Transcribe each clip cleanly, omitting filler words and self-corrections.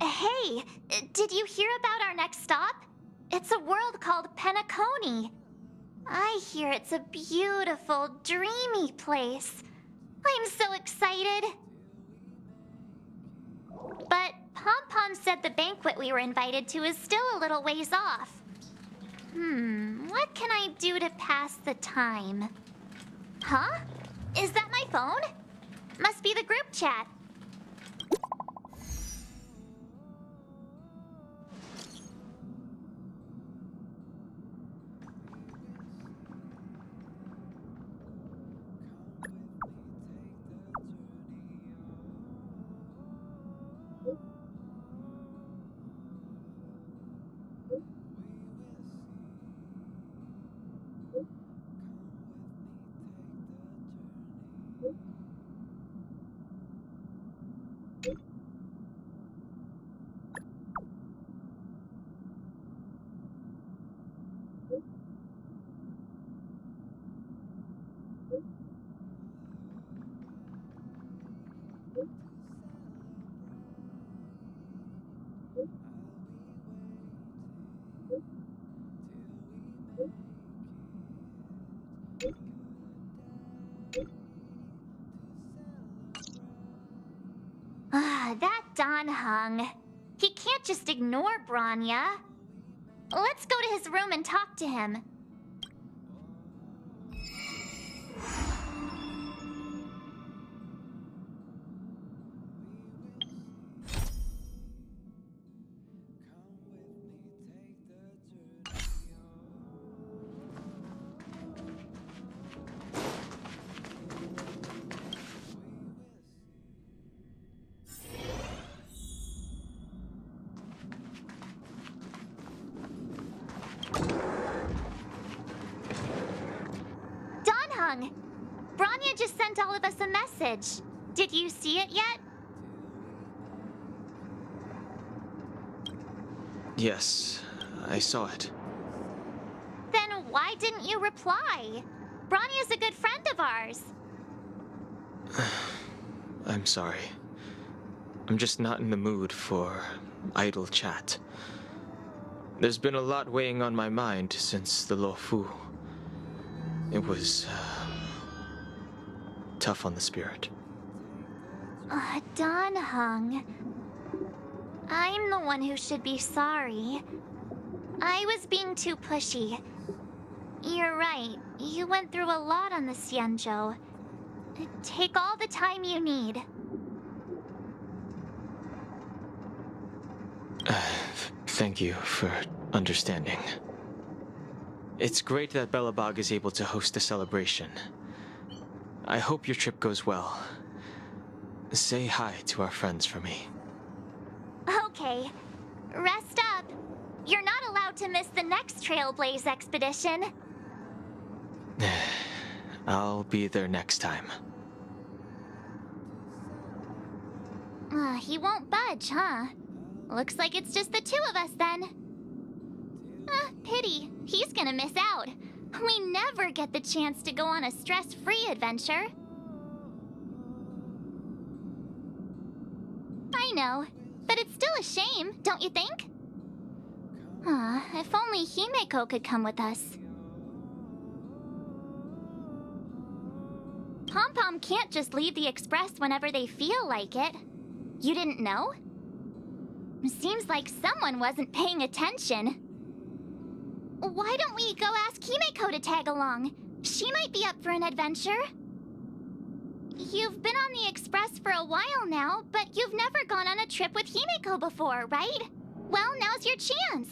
Hey, did you hear about our next stop? It's a world called Penacony. I hear it's a beautiful, dreamy place. I'm so excited. But Pom Pom said the banquet we were invited to is still a little ways off. What can I do to pass the time? Huh? Is that my phone? Must be the group chat. That Don Hung. He can't just ignore Branya. Let's go to his room and talk to him. Branya just sent all of us a message. Did you see it yet? Yes, I saw it. Then why didn't you reply? Branya's a good friend of ours. I'm sorry. I'm just not in the mood for idle chat. There's been a lot weighing on my mind since the Lo Fu. It was tough on the spirit. Don Hung. I'm the one who should be sorry. I was being too pushy. You're right. You went through a lot on the Xianzhou. Take all the time you need. Thank you for understanding. It's great that Belobog is able to host a celebration. I hope your trip goes well. Say hi to our friends for me. Okay. Rest up. You're not allowed to miss the next Trailblaze expedition. I'll be there next time. He won't budge, huh? Looks like it's just the two of us then. Pity. He's gonna miss out. We never get the chance to go on a stress-free adventure. I know, but it's still a shame, don't you think? If only Himeko could come with us. Pom Pom can't just leave the Express whenever they feel like it. You didn't know? Seems like someone wasn't paying attention. Why don't we go ask Himeko to tag along? She might be up for an adventure. You've been on the Express for a while now, but you've never gone on a trip with Himeko before, right? Well, now's your chance.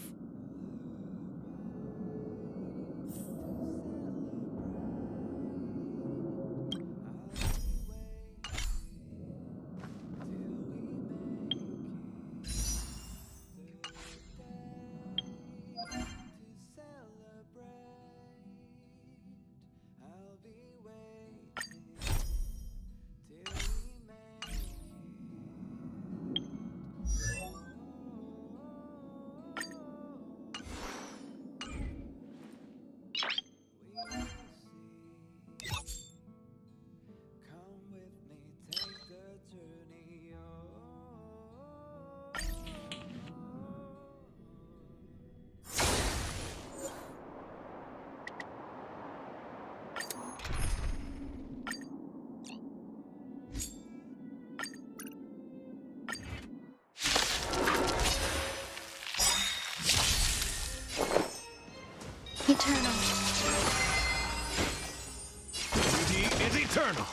eternal.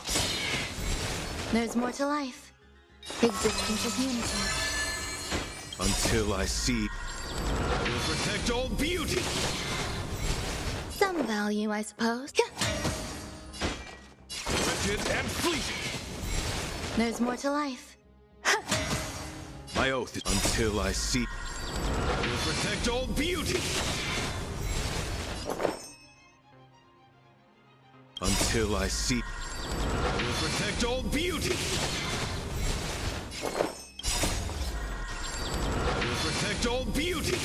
There's more to life. Existence is unity. Until I see. I will protect all beauty. Some value, I suppose. Wretched and fleeting. There's more to life. My oath is until I see. I will protect all beauty. Until I see. I will protect all beauty. I will protect all beauty.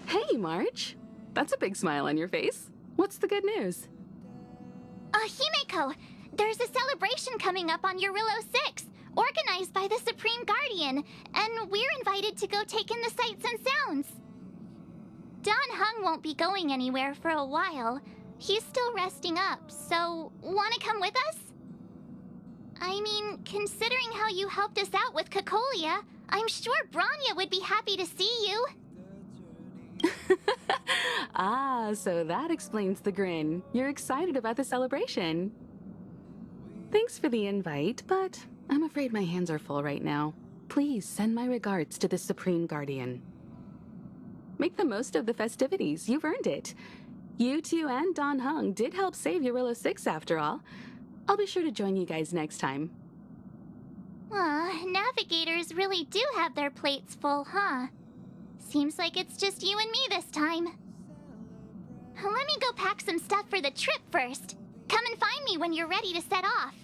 Hey, March. That's a big smile on your face. What's the good news? Himeko, there's a celebration coming up on Eurillo 6, organized by the Supreme Guardian, and we're invited to go take in the sights and sounds. Don Hung won't be going anywhere for a while. He's still resting up, so wanna come with us? I mean, considering how you helped us out with Cocolia, I'm sure Branya would be happy to see you. Ah, so that explains the grin. You're excited about the celebration. Thanks for the invite, but I'm afraid my hands are full right now. Please send my regards to the Supreme Guardian. Make the most of the festivities. You've earned it. You two and Don Hung did help save Eurillo 6 after all. I'll be sure to join you guys next time. Navigators really do have their plates full, huh? Seems like it's just you and me this time. Let me go pack some stuff for the trip first. Come and find me when you're ready to set off.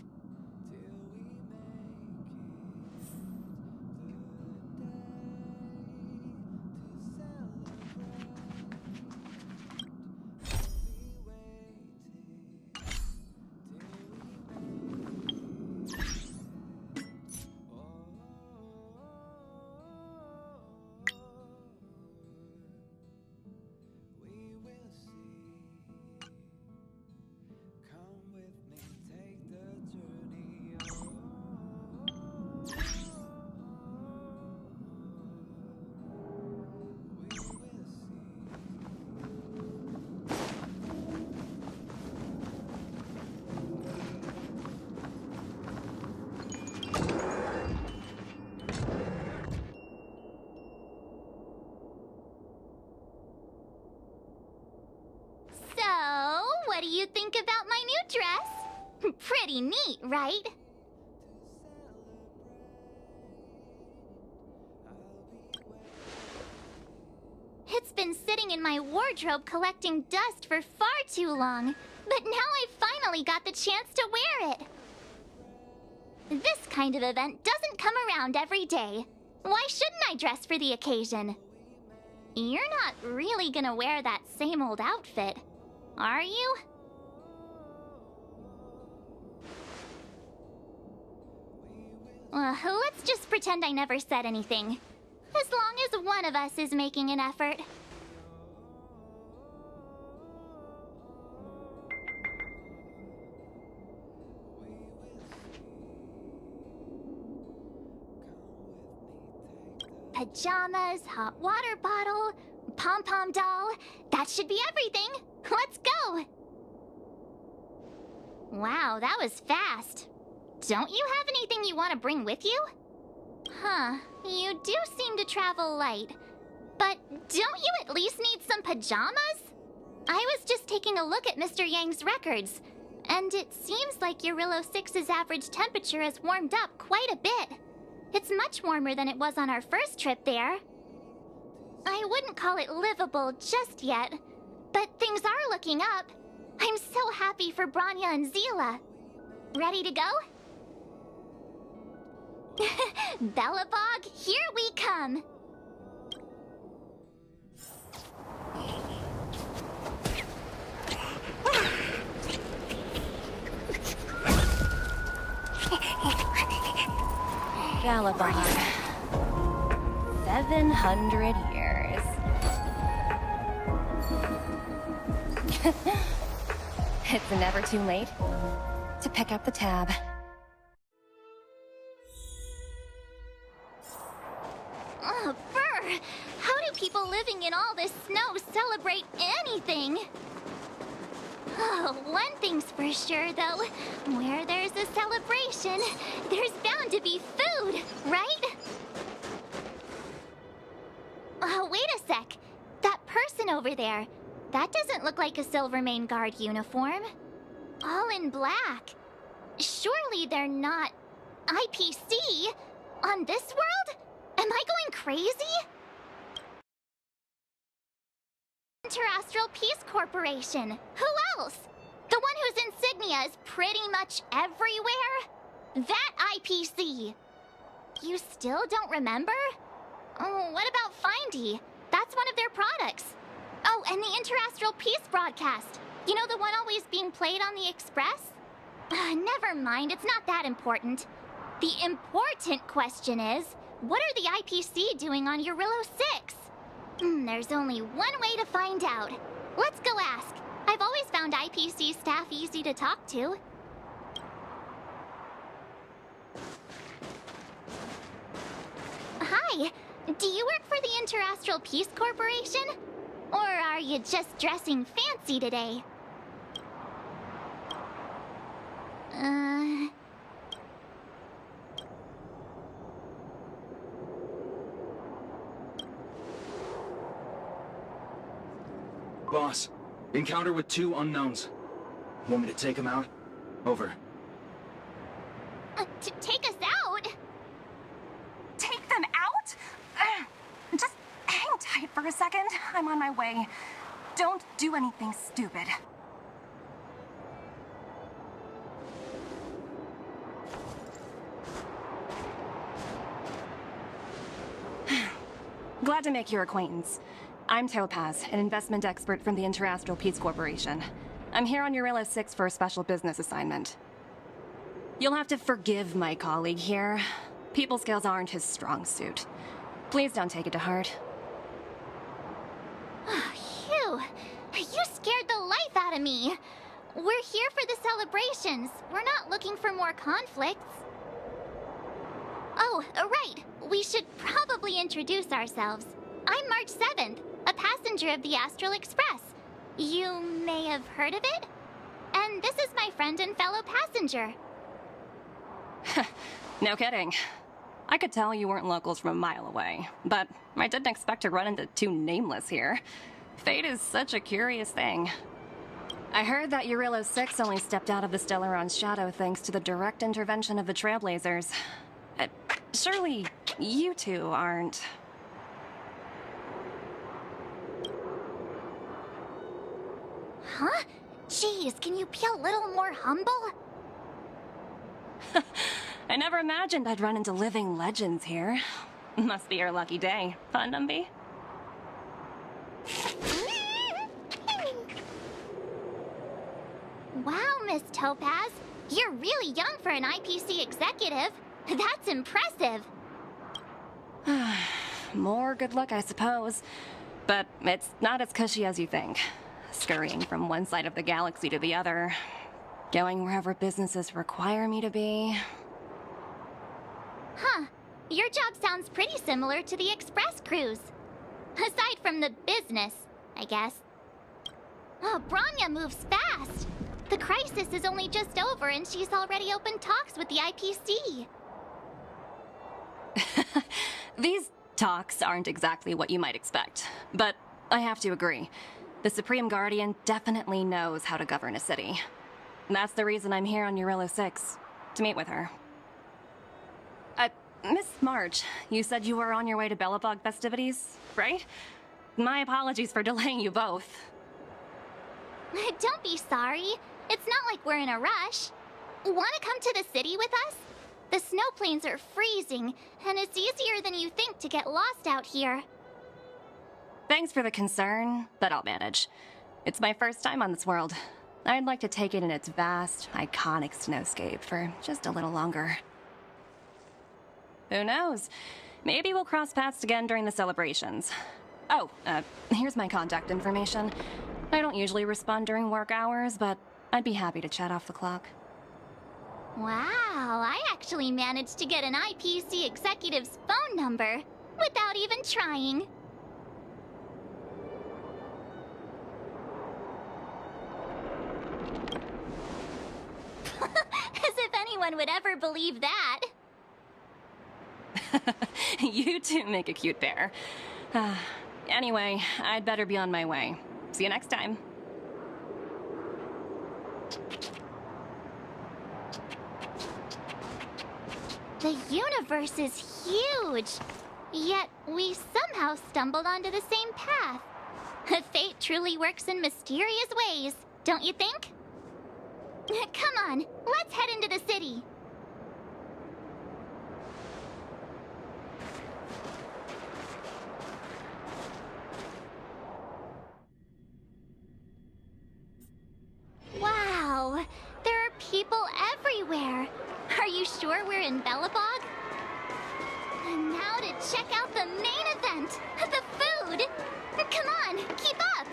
What do you think about my new dress? Pretty neat, right? It's been sitting in my wardrobe collecting dust for far too long, but now I finally got the chance to wear it. This kind of event doesn't come around every day. Why shouldn't I dress for the occasion? You're not really gonna wear that same old outfit, are you? Let's just pretend I never said anything. As long as one of us is making an effort. Pajamas, hot water bottle, pom-pom doll. That should be everything. Let's go! Wow, that was fast. Don't you have anything you want to bring with you? Huh, you do seem to travel light. But don't you at least need some pajamas? I was just taking a look at Mr. Yang's records, and it seems like Eurillo 6's average temperature has warmed up quite a bit. It's much warmer than it was on our first trip there. I wouldn't call it livable just yet, but things are looking up. I'm so happy for Branya and Zila. Ready to go? Belobog, here we come! Belobog. 700 years. It's never too late to pick up the tab. Oh, Brr! How do people living in all this snow celebrate anything? Oh, one thing's for sure, though. Where there's a celebration, there's bound to be food, right? Oh, wait a sec. That person over there, that doesn't look like a Silvermane Guard uniform. All in black. Surely they're not IPC on this world? Am I going crazy? Interastral Peace Corporation. Who else? The one whose insignia is pretty much everywhere? That IPC. You still don't remember? Oh, what about Findy? That's one of their products. Oh, and the Interastral Peace broadcast. You know, the one always being played on the Express? Never mind, it's not that important. The important question is, what are the IPC doing on Eurillo 6? There's only one way to find out. Let's go ask. I've always found IPC staff easy to talk to. Hi, do you work for the Interastral Peace Corporation? Or are you just dressing fancy today? Boss, encounter with 2 unknowns. Want me to take them out? Over. To take us out? Take them out? Just hang tight for a second. I'm on my way. Don't do anything stupid. Glad to make your acquaintance. I'm Topaz, an investment expert from the Interastral Peace Corporation. I'm here on Eurillo 6 for a special business assignment. You'll have to forgive my colleague here. People skills aren't his strong suit. Please don't take it to heart. Phew, you scared the life out of me. We're here for the celebrations. We're not looking for more conflicts. Oh, right. We should probably introduce ourselves. I'm March 7th, a passenger of the Astral Express. You may have heard of it? And this is my friend and fellow passenger. No kidding. I could tell you weren't locals from a mile away, but I didn't expect to run into 2 nameless here. Fate is such a curious thing. I heard that Eurillo 6 only stepped out of the Stellaron's shadow thanks to the direct intervention of the Trailblazers. Surely you two aren't... Huh? Jeez, can you be a little more humble? I never imagined I'd run into living legends here. Must be your lucky day, huh, Numby? Wow, Miss Topaz. You're really young for an IPC executive. That's impressive. More good luck, I suppose. But it's not as cushy as you think. Scurrying from one side of the galaxy to the other. Going wherever businesses require me to be. Huh. Your job sounds pretty similar to the Express cruise. Aside from the business, I guess. Oh, Branya moves fast. The crisis is only just over and she's already opened talks with the IPC. These talks aren't exactly what you might expect. But I have to agree. The Supreme Guardian definitely knows how to govern a city. That's the reason I'm here on Eurillo 6, to meet with her. Miss March, you said you were on your way to Belobog festivities, right? My apologies for delaying you both. Don't be sorry. It's not like we're in a rush. Want to come to the city with us? The snow plains are freezing, and it's easier than you think to get lost out here. Thanks for the concern, but I'll manage. It's my first time on this world. I'd like to take it in its vast, iconic snowscape for just a little longer. Who knows? Maybe we'll cross paths again during the celebrations. Oh, here's my contact information. I don't usually respond during work hours, but I'd be happy to chat off the clock. Wow, I actually managed to get an IPC executive's phone number without even trying. As if anyone would ever believe that. You two make a cute pair. Anyway, I'd better be on my way. See you next time. The universe is huge, yet we somehow stumbled onto the same path. Fate truly works in mysterious ways, don't you think? Come on, let's head into the city. Wow, there are people everywhere. Are you sure we're in Belobog? And now to check out the main event, the food. Come on, keep up.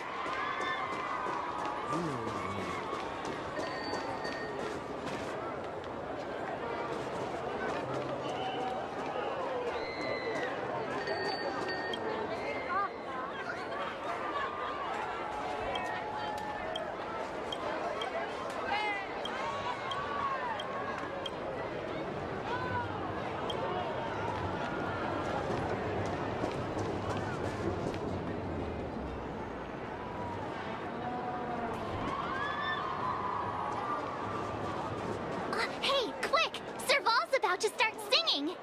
Hey, quick! Serval's about to start singing!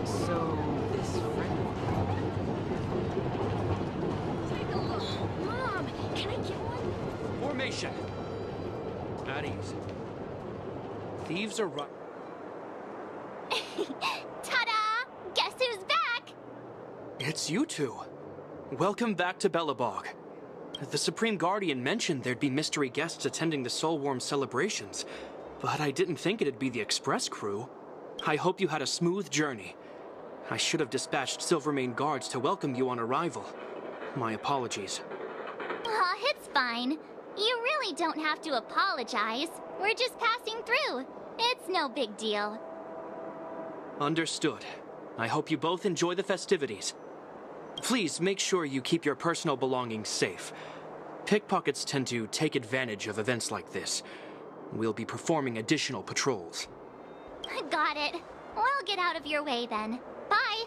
So, this friend... Take a look. Mom, can I get one? Formation! At ease. Thieves are right. Ta-da! Guess who's back? It's you two. Welcome back to Belobog. The Supreme Guardian mentioned there'd be mystery guests attending the Soulworm celebrations, but I didn't think it'd be the Express crew. I hope you had a smooth journey. I should have dispatched Silvermane guards to welcome you on arrival. My apologies. Aw, it's fine. You really don't have to apologize. We're just passing through. It's no big deal. Understood. I hope you both enjoy the festivities. Please make sure you keep your personal belongings safe. Pickpockets tend to take advantage of events like this. We'll be performing additional patrols. Got it. We'll get out of your way then. Bye.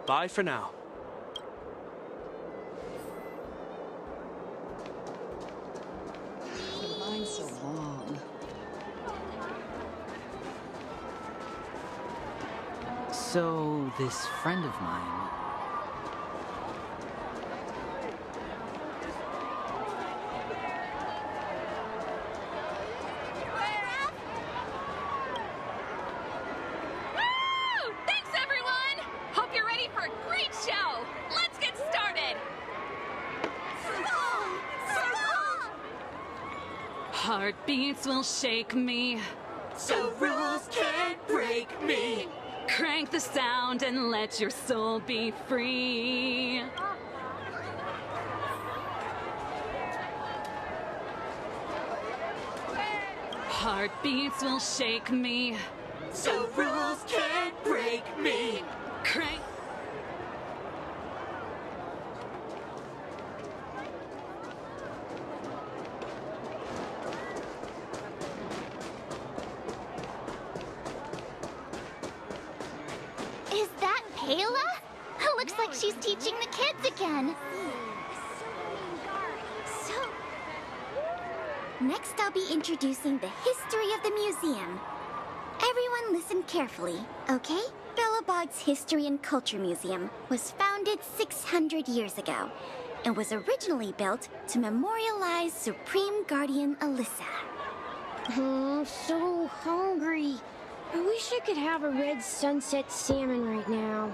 Bye for now. Line's so long. So, this friend of mine... Woo! Thanks, everyone! Hope you're ready for a great show! Let's get started! Heartbeats will shake me, So rules can't break me. crank the sound and let your soul be free. Heartbeats will shake me, So rules can't break me. crank. closed again. Next, I'll be introducing the history of the museum. Everyone listen carefully, okay? Belobog's History and Culture Museum was founded 600 years ago and was originally built to memorialize Supreme Guardian Alyssa. I'm so hungry. I wish I could have a red sunset salmon right now.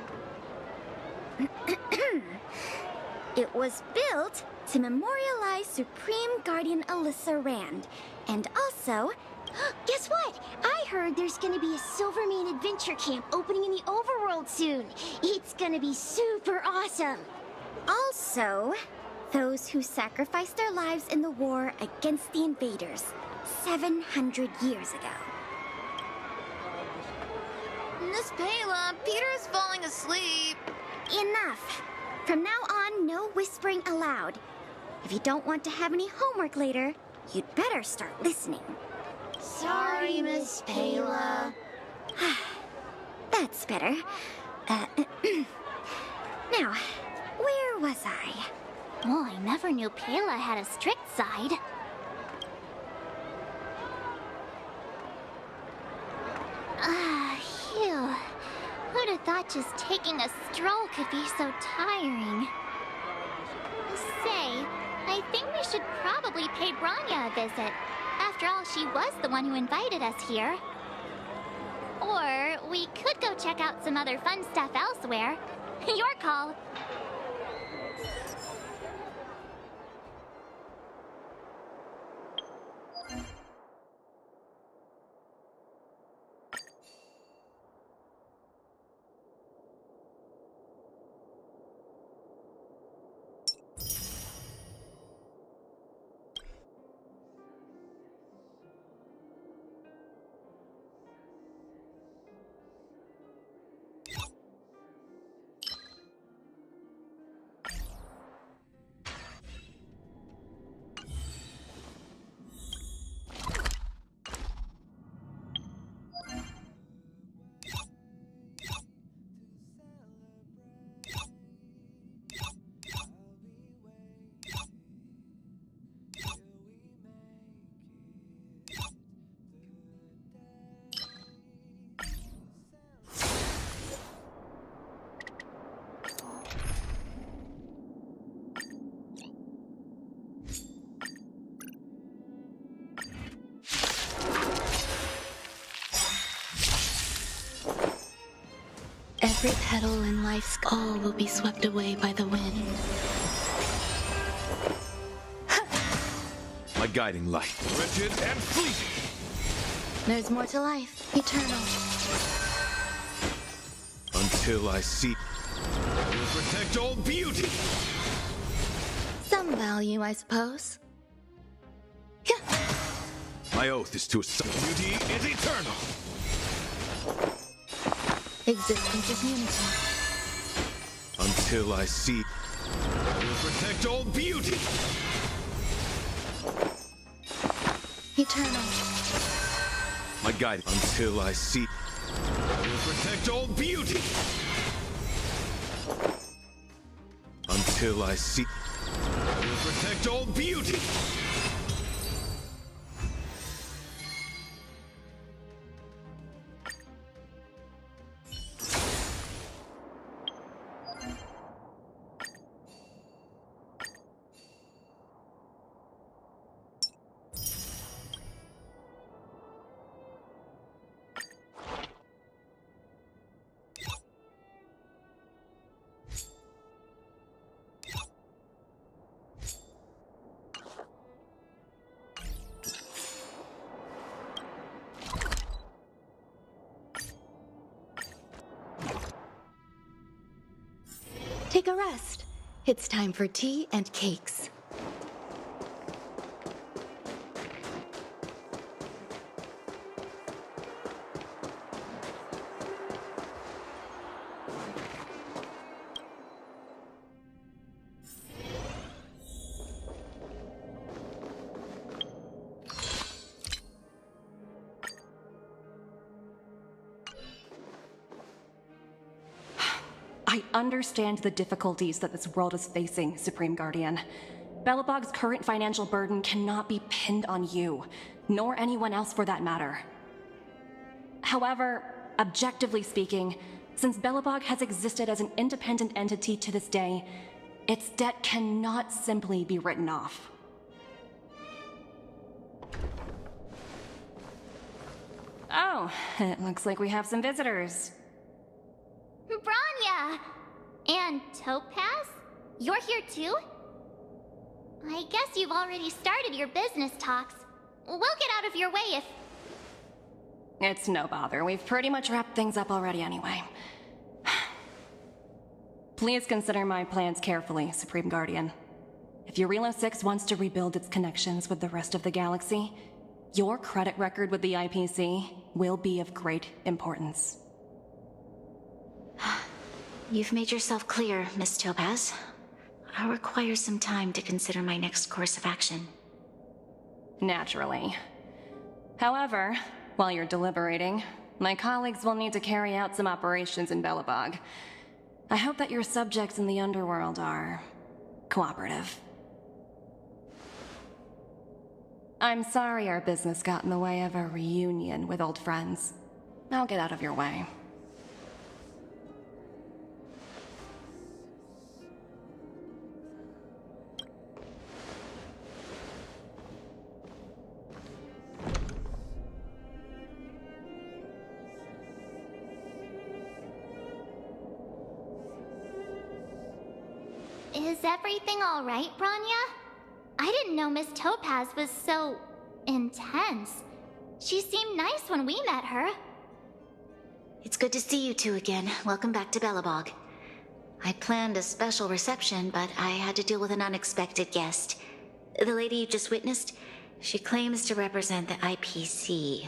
It was built to memorialize Supreme Guardian Alyssa Rand, and also... Guess what? I heard there's gonna be a Silvermane adventure camp opening in the overworld soon. It's gonna be super awesome. Also, those who sacrificed their lives in the war against the invaders 700 years ago. Miss Payla, Peter's falling asleep. Enough! From now on, no whispering aloud. If you don't want to have any homework later, you'd better start listening. Sorry, Miss Payla. That's better. Now, where was I? Oh, I never knew Payla had a strict side. Phew. Who'd have thought just taking a stroll could be so tiring? Say, I think we should probably pay Branya a visit. After all, she was the one who invited us here. Or we could go check out some other fun stuff elsewhere. Your call. Every petal in life's all will be swept away by the wind. My guiding light, rigid and fleeting. There's more to life, eternal. Until I see, I will protect all beauty. Some value, I suppose. My oath is to beauty is eternal. Existence is unity. Until I see, I will protect all beauty. Eternal. My guide, until I see, I will protect all beauty. Until I see, I will protect all beauty. Take a rest. It's time for tea and cakes. I understand the difficulties that this world is facing, Supreme Guardian. Belobog's current financial burden cannot be pinned on you, nor anyone else for that matter. However, objectively speaking, since Belobog has existed as an independent entity to this day, its debt cannot simply be written off. Oh, it looks like we have some visitors. Branya! And Topaz? You're here too? I guess you've already started your business talks. We'll get out of your way if... It's no bother. We've pretty much wrapped things up already anyway. Please consider my plans carefully, Supreme Guardian. If Eurilo 6 wants to rebuild its connections with the rest of the galaxy, your credit record with the IPC will be of great importance. You've made yourself clear, Miss Topaz. I'll require some time to consider my next course of action. Naturally. However, while you're deliberating, my colleagues will need to carry out some operations in Belobog. I hope that your subjects in the underworld are cooperative. I'm sorry our business got in the way of a reunion with old friends. I'll get out of your way. Is everything all right, Branya? I didn't know Miss Topaz was so... intense. She seemed nice when we met her. It's good to see you two again. Welcome back to Belobog. I planned a special reception, but I had to deal with an unexpected guest. The lady you just witnessed, she claims to represent the IPC.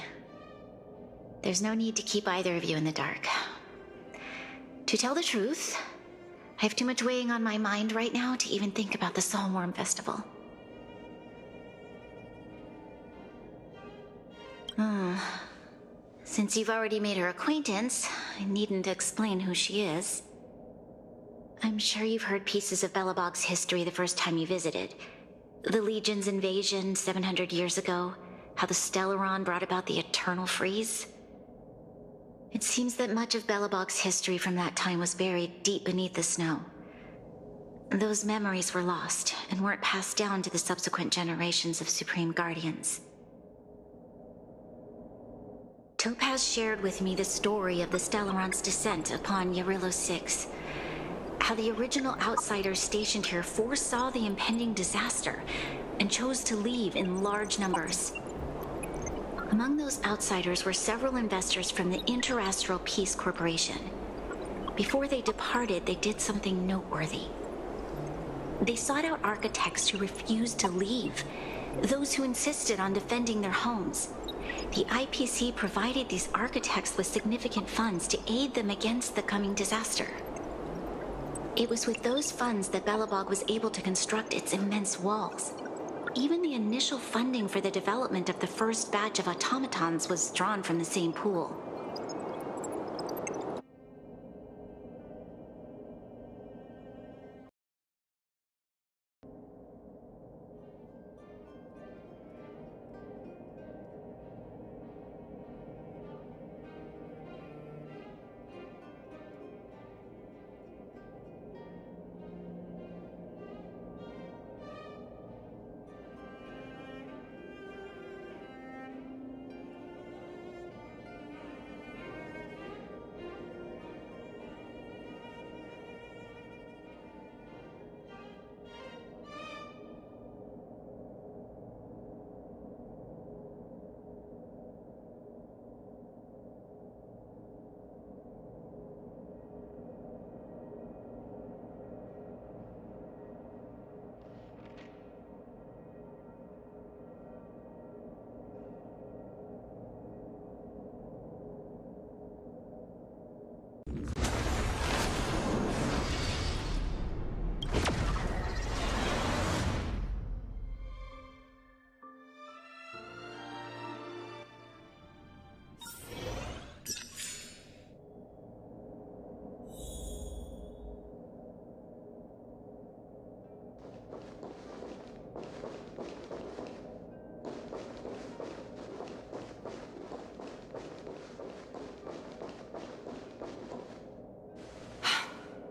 There's no need to keep either of you in the dark. To tell the truth, I have too much weighing on my mind right now to even think about the Soulworm Festival. Since you've already made her acquaintance, I needn't explain who she is. I'm sure you've heard pieces of Belobog's history the first time you visited. The Legion's invasion 700 years ago, how the Stellaron brought about the Eternal Freeze. It seems that much of Belobog's history from that time was buried deep beneath the snow. Those memories were lost and weren't passed down to the subsequent generations of Supreme Guardians. Topaz shared with me the story of the Stellaron's descent upon Eurilo 6. How the original outsiders stationed here foresaw the impending disaster and chose to leave in large numbers. Among those outsiders were several investors from the Interastral Peace Corporation. Before they departed, they did something noteworthy. They sought out architects who refused to leave, those who insisted on defending their homes. The IPC provided these architects with significant funds to aid them against the coming disaster. It was with those funds that Belobog was able to construct its immense walls. Even the initial funding for the development of the first batch of automatons was drawn from the same pool.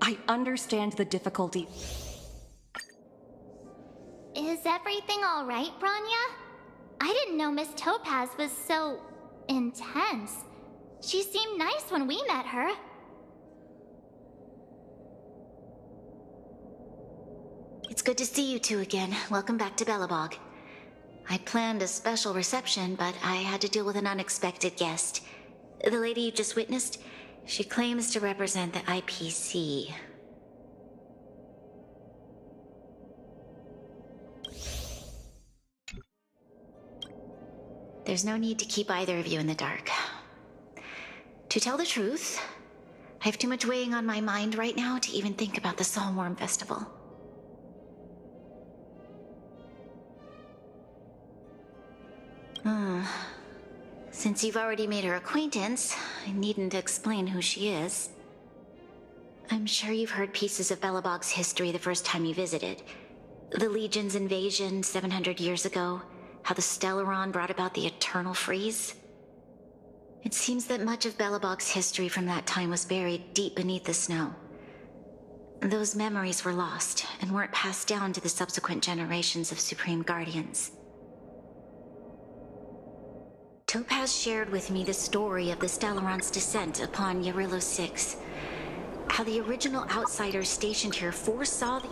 I understand the difficulty. Is everything all right, Branya? I didn't know Miss Topaz was so intense. She seemed nice when we met her. It's good to see you two again. Welcome back to Belobog. I planned a special reception, but I had to deal with an unexpected guest. The lady you just witnessed, she claims to represent the IPC. There's no need to keep either of you in the dark. To tell the truth, I have too much weighing on my mind right now to even think about the Soulworm Festival. Since you've already made her acquaintance, I needn't explain who she is. I'm sure you've heard pieces of Belobog's history the first time you visited. The Legion's invasion 700 years ago, how the Stellaron brought about the Eternal Freeze. It seems that much of Belobog's history from that time was buried deep beneath the snow. Those memories were lost and weren't passed down to the subsequent generations of Supreme Guardians. Topaz shared with me the story of the Stellaron's descent upon Yarilo 6. How the original outsiders stationed here foresaw the...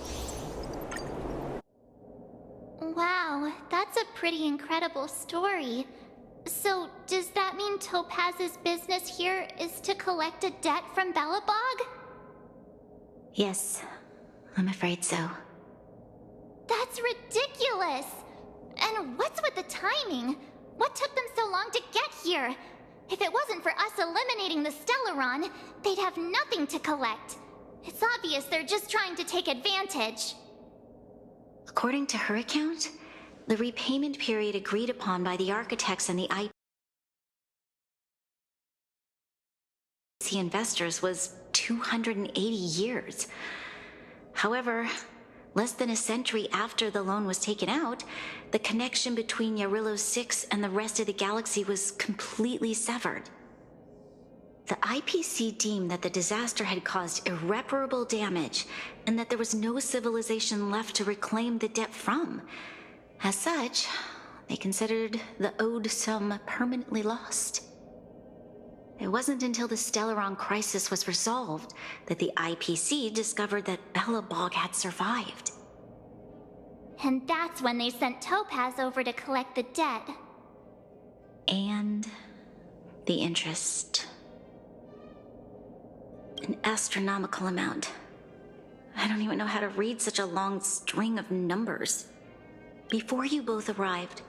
Wow, that's a pretty incredible story. So, does that mean Topaz's business here is to collect a debt from Belobog? Yes, I'm afraid so. That's ridiculous! And what's with the timing? What took them so long to get here? If it wasn't for us eliminating the Stellaron, they'd have nothing to collect. It's obvious they're just trying to take advantage. According to her account, the repayment period agreed upon by the architects and the IPC investors was 280 years. However, less than a century after the loan was taken out, the connection between Yarilo 6 and the rest of the galaxy was completely severed. The IPC deemed that the disaster had caused irreparable damage and that there was no civilization left to reclaim the debt from. As such, they considered the owed sum permanently lost. It wasn't until the Stellaron crisis was resolved that the IPC discovered that Belobog had survived. And that's when they sent Topaz over to collect the debt. And the interest. An astronomical amount. I don't even know how to read such a long string of numbers. Before you both arrived,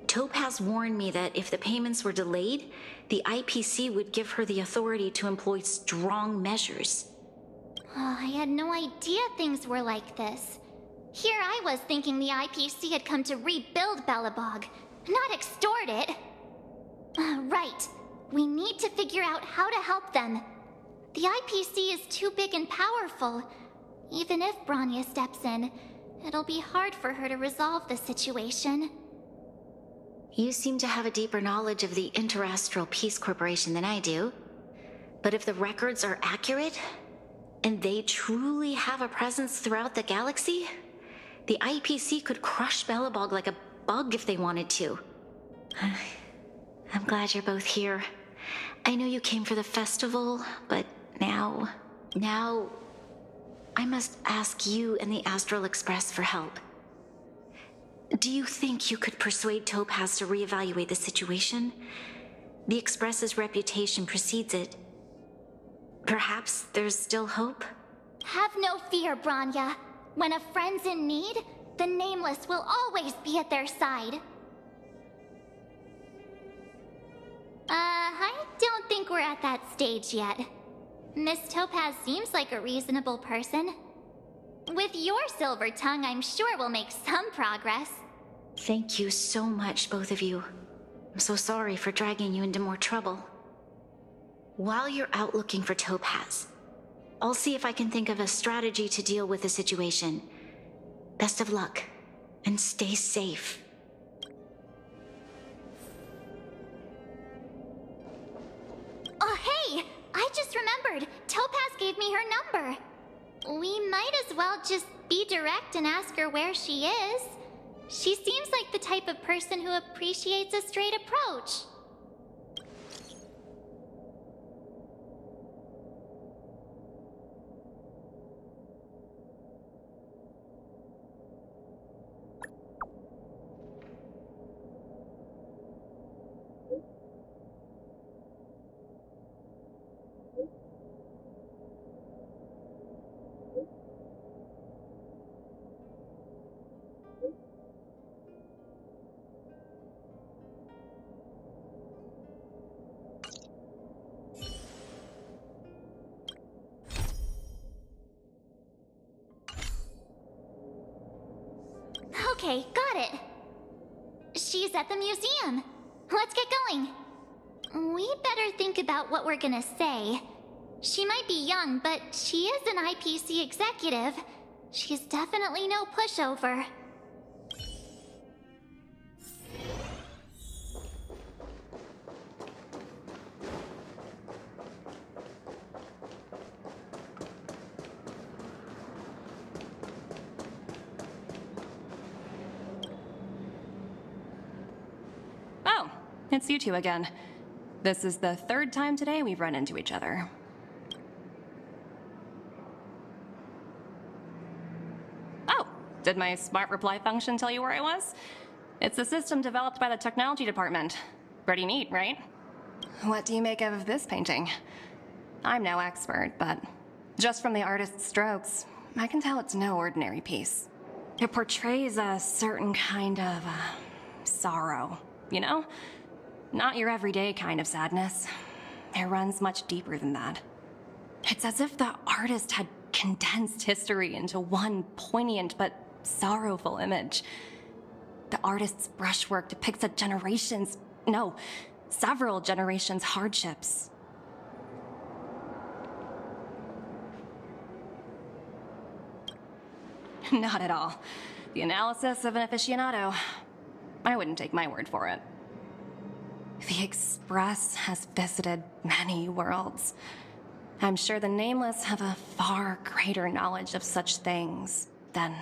Topaz warned me that if the payments were delayed, the IPC would give her the authority to employ strong measures. Oh, I had no idea things were like this. Here I was thinking the IPC had come to rebuild Belobog, not extort it. Right. We need to figure out how to help them. The IPC is too big and powerful. Even if Branya steps in, it'll be hard for her to resolve the situation. You seem to have a deeper knowledge of the Interastral Peace Corporation than I do. But if the records are accurate, and they truly have a presence throughout the galaxy, the IPC could crush Belobog like a bug if they wanted to. I'm glad you're both here. I know you came for the festival, but now I must ask you and the Astral Express for help. Do you think you could persuade Topaz to reevaluate the situation? The Express's reputation precedes it. Perhaps there's still hope? Have no fear, Branya. When a friend's in need, the Nameless will always be at their side. I don't think we're at that stage yet. Miss Topaz seems like a reasonable person. With your silver tongue, I'm sure we'll make some progress. Thank you so much, both of you. I'm so sorry for dragging you into more trouble. While you're out looking for Topaz, I'll see if I can think of a strategy to deal with the situation. Best of luck, and stay safe. Oh, hey! I just remembered! Topaz gave me her number! We might as well just be direct and ask her where she is. She seems like the type of person who appreciates a straight approach. Okay, got it. She's at the museum. Let's get going. We better think about what we're gonna say. She might be young, but she is an IPC executive. She's definitely no pushover. Oh, it's you two again. This is the third time today we've run into each other. Oh, did my smart reply function tell you where I was? It's a system developed by the technology department. Pretty neat, right? What do you make of this painting? I'm no expert, but just from the artist's strokes, I can tell it's no ordinary piece. It portrays a certain kind of sorrow, you know? Not your everyday kind of sadness. It runs much deeper than that. It's as if the artist had condensed history into one poignant but sorrowful image. The artist's brushwork depicts several generations' hardships. Not at all. The analysis of an aficionado. I wouldn't take my word for it. The Express has visited many worlds. I'm sure the Nameless have a far greater knowledge of such things than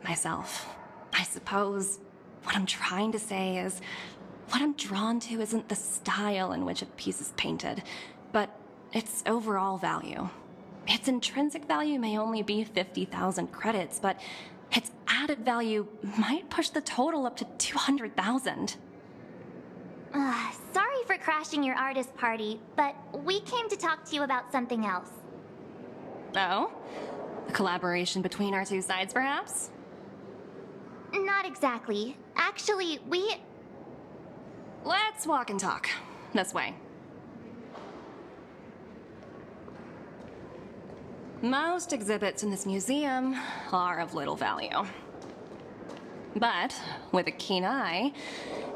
myself. I suppose what I'm trying to say is, what I'm drawn to isn't the style in which a piece is painted, but its overall value. Its intrinsic value may only be 50,000 credits, but its added value might push the total up to 200,000. Sorry for crashing your artist party, but we came to talk to you about something else. Oh? A collaboration between our two sides, perhaps? Not exactly. Actually, Let's walk and talk. This way. Most exhibits in this museum are of little value. But with a keen eye,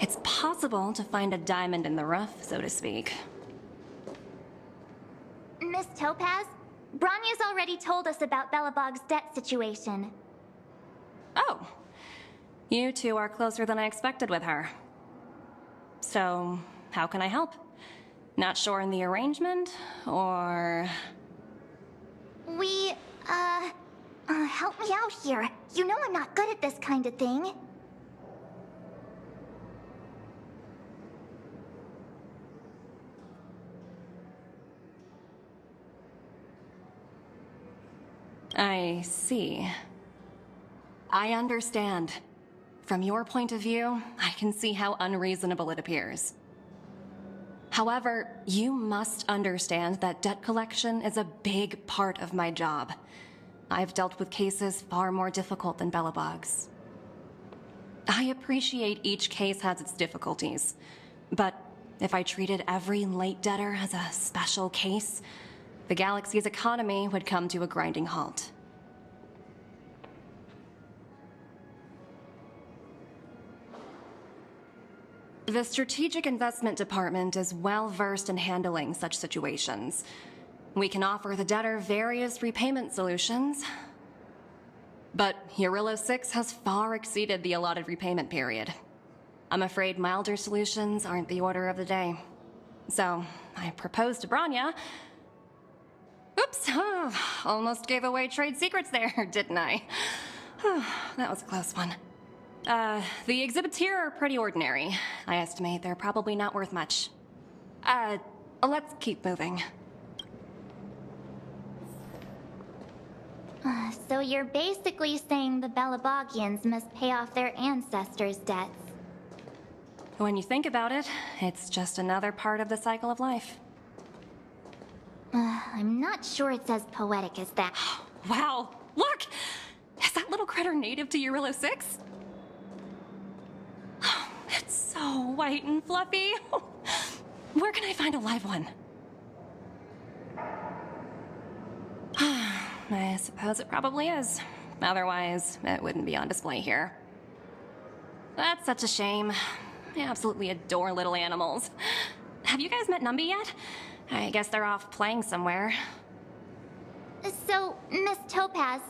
it's possible to find a diamond in the rough, so to speak. Miss Topaz, Bronya's already told us about Belobog's debt situation. Oh. You two are closer than I expected with her. So, how can I help? Not sure in the arrangement, or... Help me out here. You know I'm not good at this kind of thing. I see. I understand. From your point of view, I can see how unreasonable it appears. However, you must understand that debt collection is a big part of my job. I've dealt with cases far more difficult than Belobog's. I appreciate each case has its difficulties, but if I treated every late debtor as a special case, the galaxy's economy would come to a grinding halt. The Strategic Investment Department is well versed in handling such situations. We can offer the debtor various repayment solutions, but Eurillo 6 has far exceeded the allotted repayment period. I'm afraid milder solutions aren't the order of the day. So, I proposed to Bronya. Oops, almost gave away trade secrets there, didn't I? That was a close one. The exhibits here are pretty ordinary. I estimate they're probably not worth much. Let's keep moving. So you're basically saying the Belabogians must pay off their ancestors' debts. When you think about it, it's just another part of the cycle of life. I'm not sure it's as poetic as that. Wow, look! Is that little critter native to Eurillo 6? It's so white and fluffy. Where can I find a live one? I suppose it probably is. Otherwise, it wouldn't be on display here. That's such a shame. I absolutely adore little animals. Have you guys met Numby yet? I guess they're off playing somewhere. So, Miss Topaz,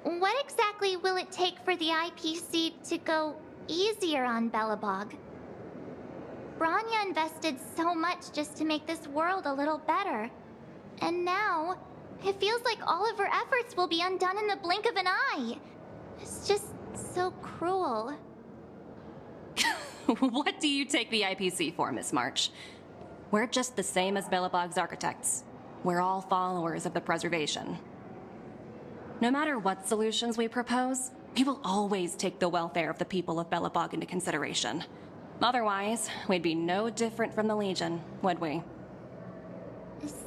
what exactly will it take for the IPC to go easier on Belobog? Branya invested so much just to make this world a little better. And now, it feels like all of her efforts will be undone in the blink of an eye. It's just so cruel. What do you take the IPC for, Miss March? We're just the same as Belobog's architects. We're all followers of the preservation. No matter what solutions we propose, we will always take the welfare of the people of Belobog into consideration. Otherwise, we'd be no different from the Legion, would we?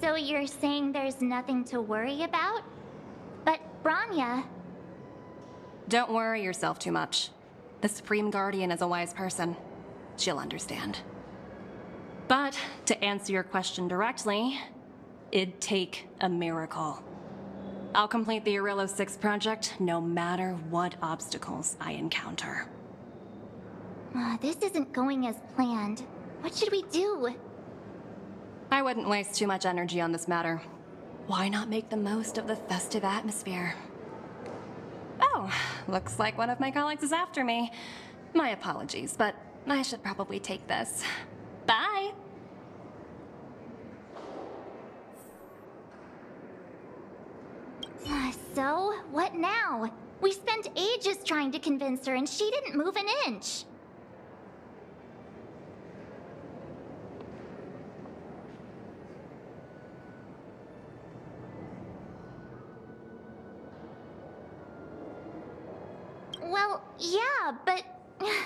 So you're saying there's nothing to worry about? But Branya... Don't worry yourself too much. The Supreme Guardian is a wise person. She'll understand. But, to answer your question directly, it'd take a miracle. I'll complete the Eurillo 6 project no matter what obstacles I encounter. This isn't going as planned. What should we do? I wouldn't waste too much energy on this matter. Why not make the most of the festive atmosphere? Oh, looks like one of my colleagues is after me. My apologies, but I should probably take this. Bye! So, what now? We spent ages trying to convince her and she didn't move an inch. Well, yeah, but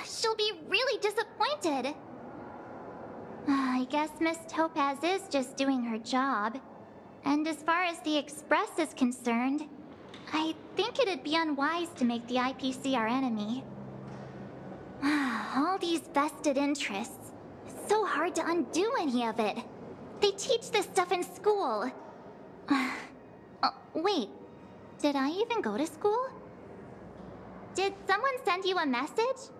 she'll be really disappointed. I guess Miss Topaz is just doing her job. And as far as the Express is concerned, I think it'd be unwise to make the IPC our enemy. All these vested interests. It's so hard to undo any of it. They teach this stuff in school. Wait, did I even go to school? Did someone send you a message?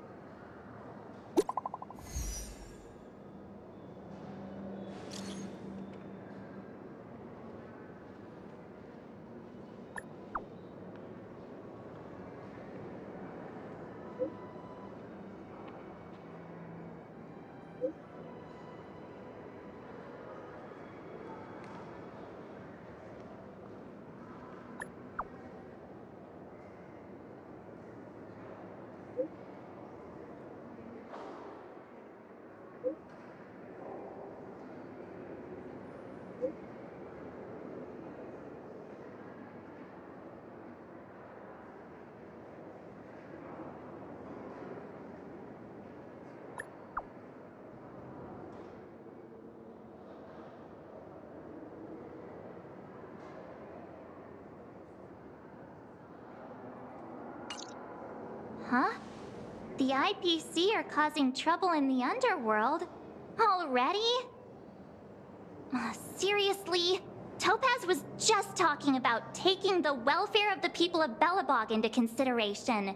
Huh? The IPC are causing trouble in the underworld? Already? Seriously? Topaz was just talking about taking the welfare of the people of Belobog into consideration.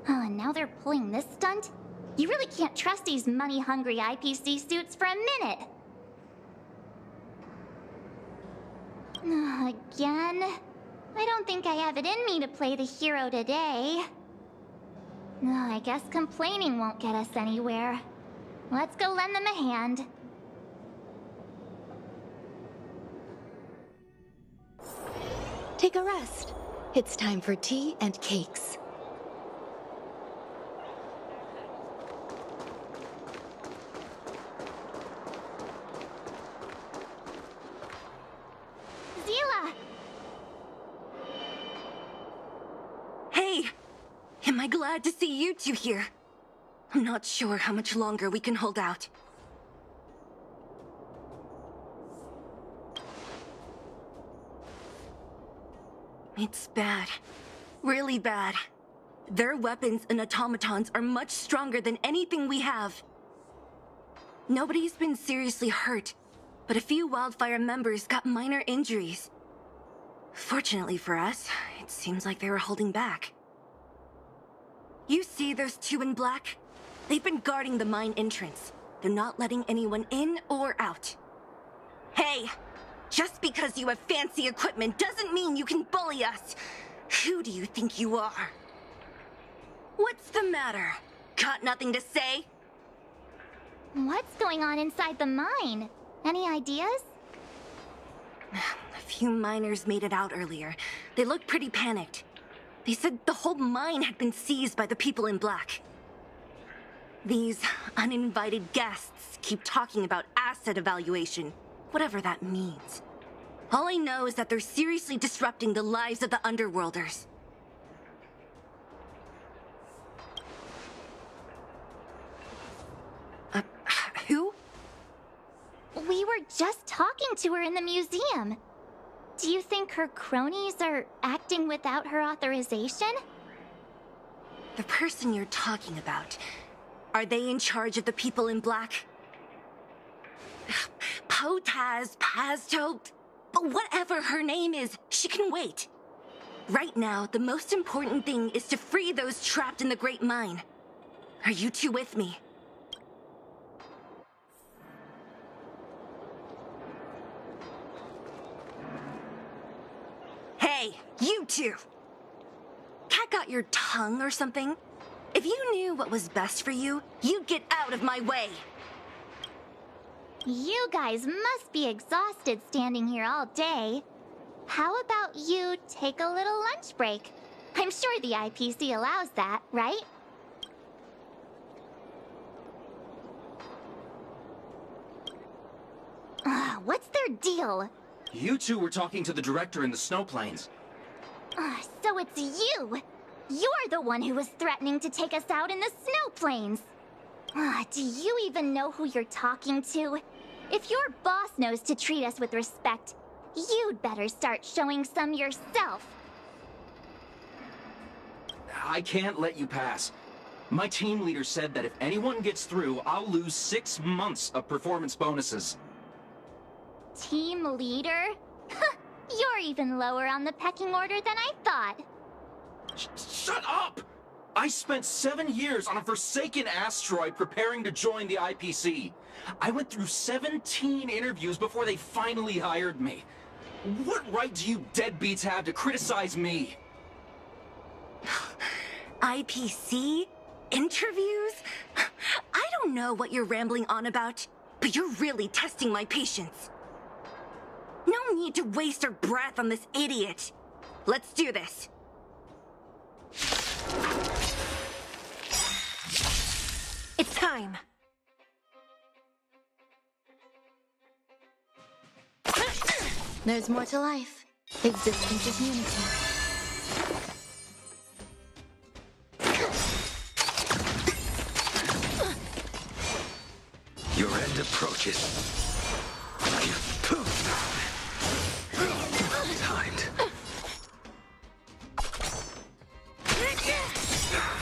And now they're pulling this stunt? You really can't trust these money-hungry IPC suits for a minute. Again? I don't think I have it in me to play the hero today. I guess complaining won't get us anywhere. Let's go lend them a hand. Take a rest. It's time for tea and cakes. Zila! Hey! Am I glad to see you two here? I'm not sure how much longer we can hold out. It's bad. Really bad. Their weapons and automatons are much stronger than anything we have. Nobody's been seriously hurt, but a few Wildfire members got minor injuries. Fortunately for us, it seems like they were holding back. You see those two in black? They've been guarding the mine entrance. They're not letting anyone in or out. Hey! Just because you have fancy equipment doesn't mean you can bully us! Who do you think you are? What's the matter? Got nothing to say? What's going on inside the mine? Any ideas? A few miners made it out earlier. They looked pretty panicked. They said the whole mine had been seized by the people in black. These uninvited guests keep talking about asset evaluation, whatever that means. All I know is that they're seriously disrupting the lives of the Underworlders. Who? We were just talking to her in the museum. Do you think her cronies are acting without her authorization? The person you're talking about, are they in charge of the people in black? Potaz, Pazto, but whatever her name is, she can wait. Right now, the most important thing is to free those trapped in the Great Mine. Are you two with me? Hey, you two! Cat got your tongue or something? If you knew what was best for you, you'd get out of my way! You guys must be exhausted standing here all day. How about you take a little lunch break? I'm sure the IPC allows that, right? What's their deal? You two were talking to the director in the snow plains. So it's you! You're the one who was threatening to take us out in the snow plains! Do you even know who you're talking to? If your boss knows to treat us with respect, you'd better start showing some yourself. I can't let you pass. My team leader said that if anyone gets through, I'll lose 6 months of performance bonuses. Team leader? You're even lower on the pecking order than I thought. Shut up! I spent 7 years on a forsaken asteroid preparing to join the IPC. I went through 17 interviews before they finally hired me. What right do you deadbeats have to criticize me? IPC? Interviews? I don't know what you're rambling on about, but you're really testing my patience. No need to waste our breath on this idiot. Let's do this. It's time. There's more to life. Existence is unity. Your end approaches. Timed.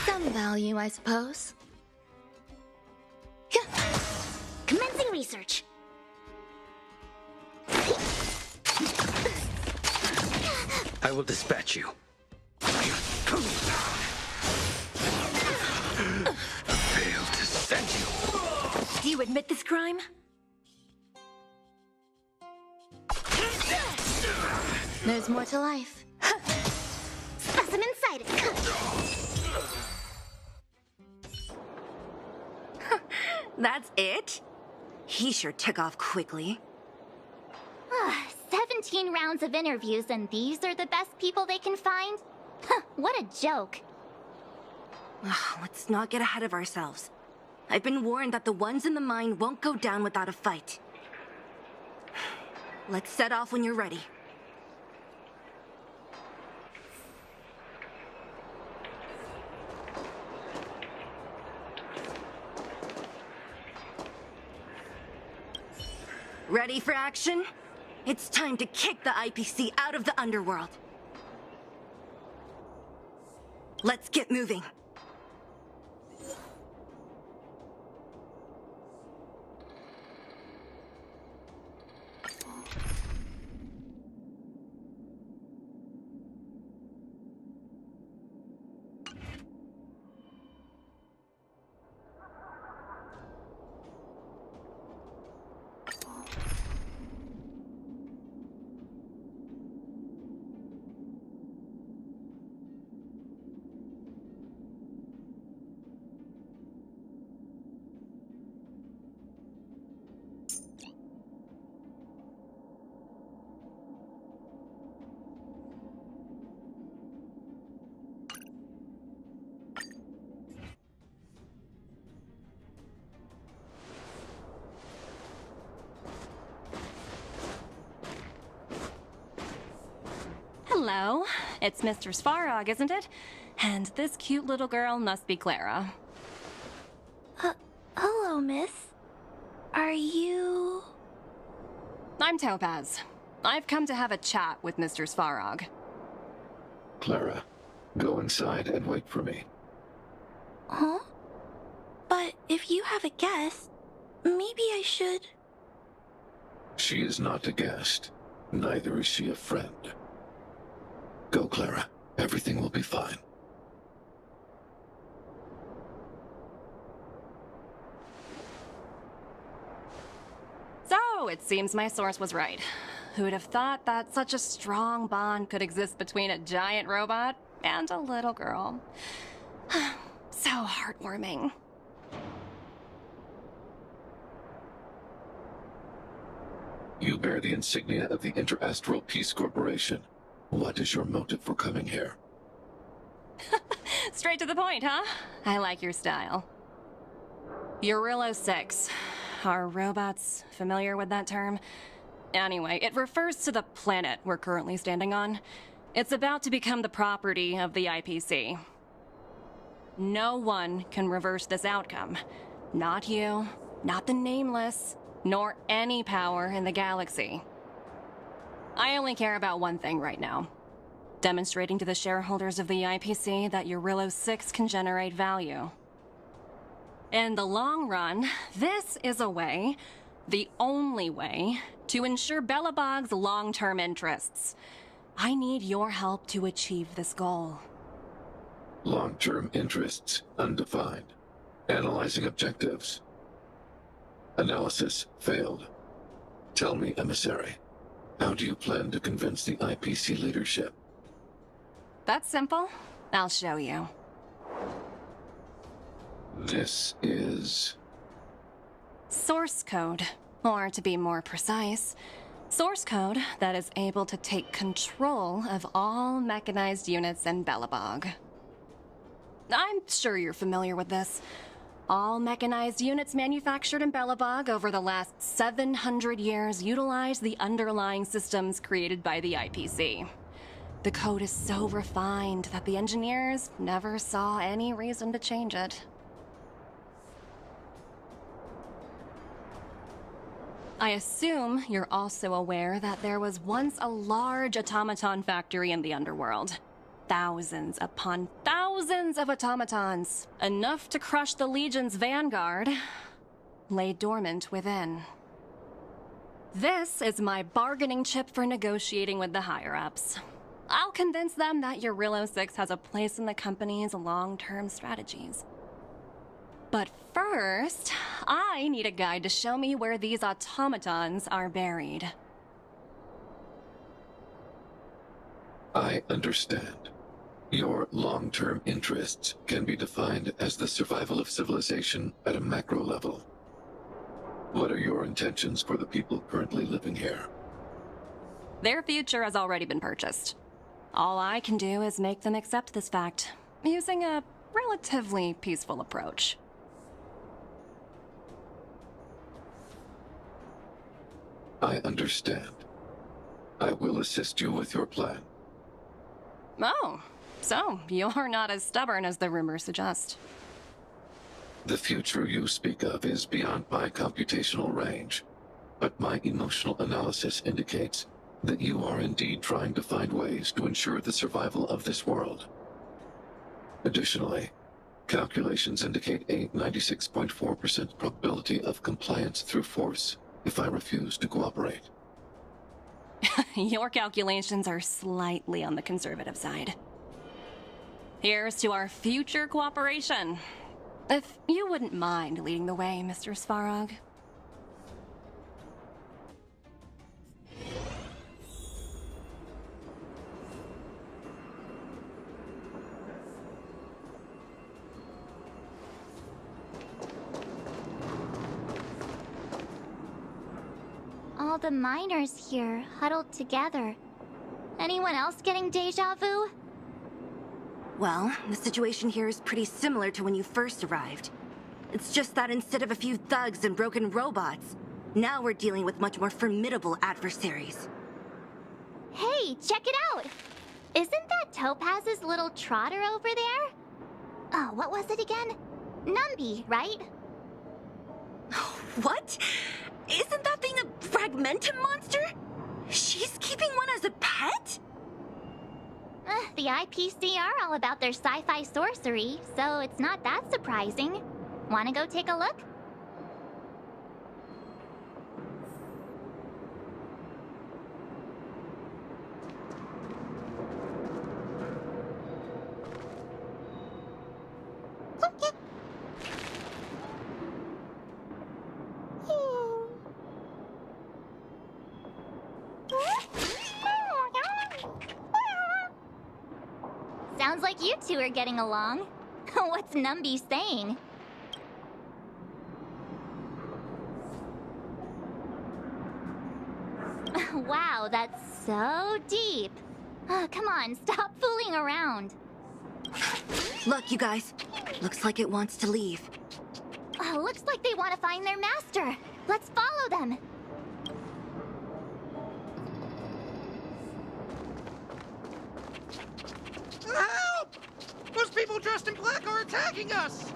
Some value, I suppose. Commencing research. I will dispatch you. Failed to send you. Do you admit this crime? There's more to life. Specimen sighted. That's it? He sure took off quickly. 17 rounds of interviews and these are the best people they can find? What a joke. Let's not get ahead of ourselves. I've been warned that the ones in the mine won't go down without a fight. Let's set off when you're ready. Ready for action? It's time to kick the IPC out of the underworld. Let's get moving. Hello, it's Mr. Svarog, isn't it? And this cute little girl must be Clara. Hello, miss. Are you... I'm Topaz. I've come to have a chat with Mr. Svarog. Clara, go inside and wait for me. Huh? But if you have a guest, maybe I should... She is not a guest. Neither is she a friend. Go, Clara. Everything will be fine. So, it seems my source was right. Who'd have thought that such a strong bond could exist between a giant robot and a little girl? So heartwarming. You bear the insignia of the Interastral Peace Corporation. What is your motive for coming here? Straight to the point, huh? I like your style. Eurillo 6. Are robots familiar with that term? Anyway, it refers to the planet we're currently standing on. It's about to become the property of the IPC. No one can reverse this outcome. Not you, not the Nameless, nor any power in the galaxy. I only care about one thing right now. Demonstrating to the shareholders of the IPC that Eurillo 6 can generate value. In the long run, this is a way, the only way, to ensure Belobog's long-term interests. I need your help to achieve this goal. Long-term interests, undefined. Analyzing objectives. Analysis failed. Tell me, emissary, how do you plan to convince the IPC leadership? That's simple. I'll show you. This is... Source code. Or to be more precise, source code that is able to take control of all mechanized units in Belobog. I'm sure you're familiar with this. All mechanized units manufactured in Belobog over the last 700 years utilize the underlying systems created by the IPC. The code is so refined that the engineers never saw any reason to change it. I assume you're also aware that there was once a large automaton factory in the underworld. Thousands upon thousands of automatons, enough to crush the Legion's vanguard, lay dormant within. This is my bargaining chip for negotiating with the higher-ups. I'll convince them that Eurillo 6 has a place in the company's long-term strategies. But first, I need a guide to show me where these automatons are buried. I understand. Your long-term interests can be defined as the survival of civilization at a macro level. What are your intentions for the people currently living here? Their future has already been purchased. All I can do is make them accept this fact, using a relatively peaceful approach. I understand. I will assist you with your plan. Oh, so you're not as stubborn as the rumors suggest. The future you speak of is beyond my computational range, but my emotional analysis indicates that you are indeed trying to find ways to ensure the survival of this world. Additionally, calculations indicate a 96.4% probability of compliance through force if I refuse to cooperate. Your calculations are slightly on the conservative side. Here's to our future cooperation. If you wouldn't mind leading the way, Mr. Svarog. All the miners here, huddled together. Anyone else getting deja vu? Well, the situation here is pretty similar to when you first arrived. It's just that instead of a few thugs and broken robots, now we're dealing with much more formidable adversaries. Hey, check it out! Isn't that Topaz's little trotter over there? Oh, what was it again? Numby, right? What? Isn't that thing a fragmentum monster? She's keeping one as a pet? The IPC are all about their sci-fi sorcery, so it's not that surprising. Wanna go take a look? Sounds like you two are getting along. What's Numby saying? Wow, that's so deep. Come on, stop fooling around. Look, you guys. Looks like it wants to leave. Looks like they want to find their master. Let's follow them. Help! Those people dressed in black are attacking us!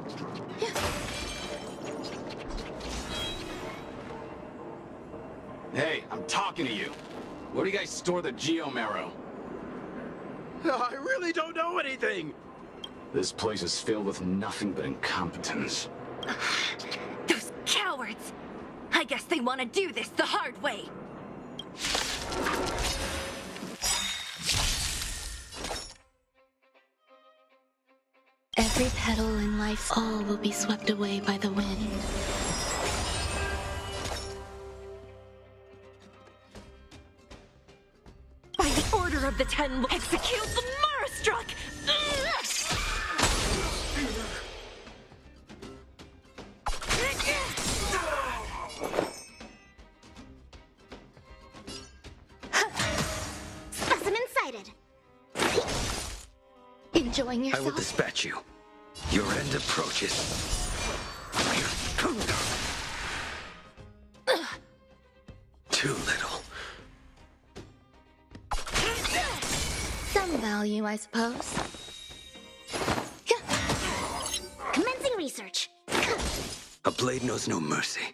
Hey, I'm talking to you. Where do you guys store the Geomarrow? I really don't know anything! This place is filled with nothing but incompetence. Those cowards! I guess they want to do this the hard way. Every petal in life's all will be swept away by the wind. By the order of the Ten, execute the Marastruck! Specimen sighted. Enjoying yourself? I will dispatch you. Your end approaches. Too little. Some value, I suppose. Commencing research. A blade knows no mercy.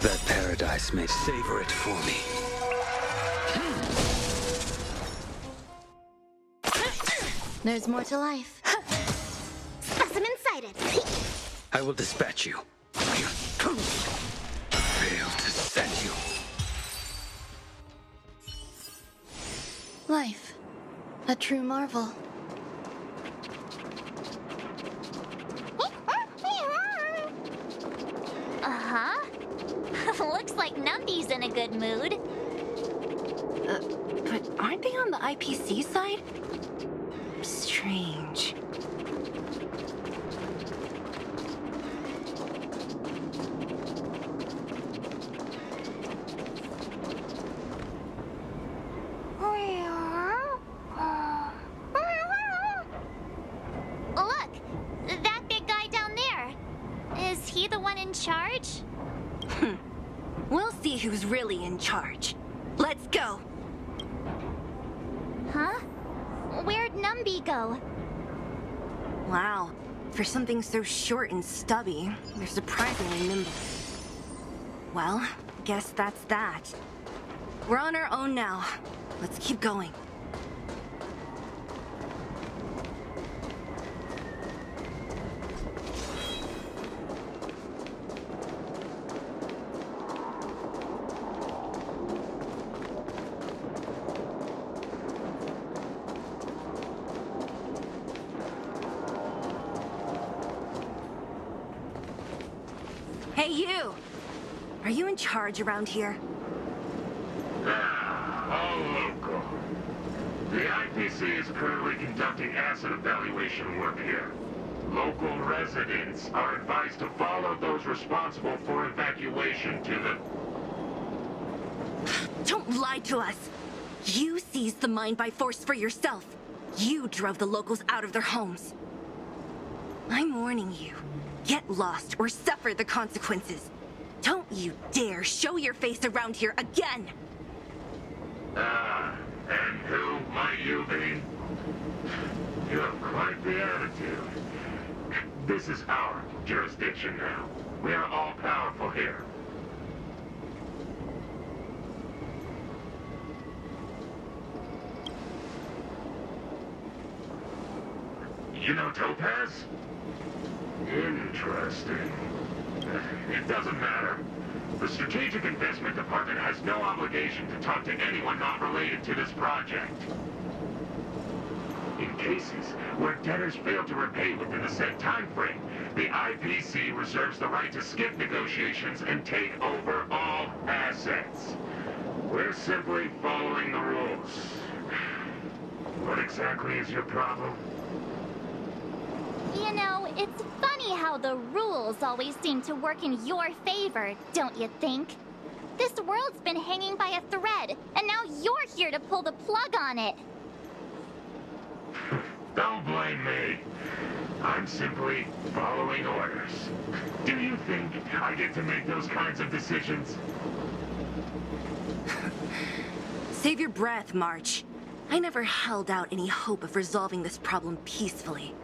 That paradise may savor it for me. There's more to life. Specimen sighted. I will dispatch you. Fail to send you. Life. A true marvel. Uh-huh. Looks like Numby's in a good mood. But aren't they on the IPC side? Strange. charge? We'll see who's really in charge. Let's go! Huh? Where'd Numby go? Wow. For something so short and stubby, they're surprisingly nimble. Well, guess that's that. We're on our own now. Let's keep going. Hey, you! Are you in charge around here? All local. The IPC is currently conducting asset evaluation work here. Local residents are advised to follow those responsible for evacuation to the... Don't lie to us! You seized the mine by force for yourself. You drove the locals out of their homes. I'm warning you. Get lost or suffer the consequences. Don't you dare show your face around here again! And who might you be? You have quite the attitude. This is our jurisdiction now. We are all powerful here. You know Topaz? Interesting. It doesn't matter. The Strategic Investment Department has no obligation to talk to anyone not related to this project. In cases where debtors fail to repay within a set time frame, the IPC reserves the right to skip negotiations and take over all assets. We're simply following the rules. What exactly is your problem? You know, it's funny how the rules always seem to work in your favor, don't you think? This world's been hanging by a thread, and now you're here to pull the plug on it. Don't blame me. I'm simply following orders. Do you think I get to make those kinds of decisions? Save your breath, March. I never held out any hope of resolving this problem peacefully.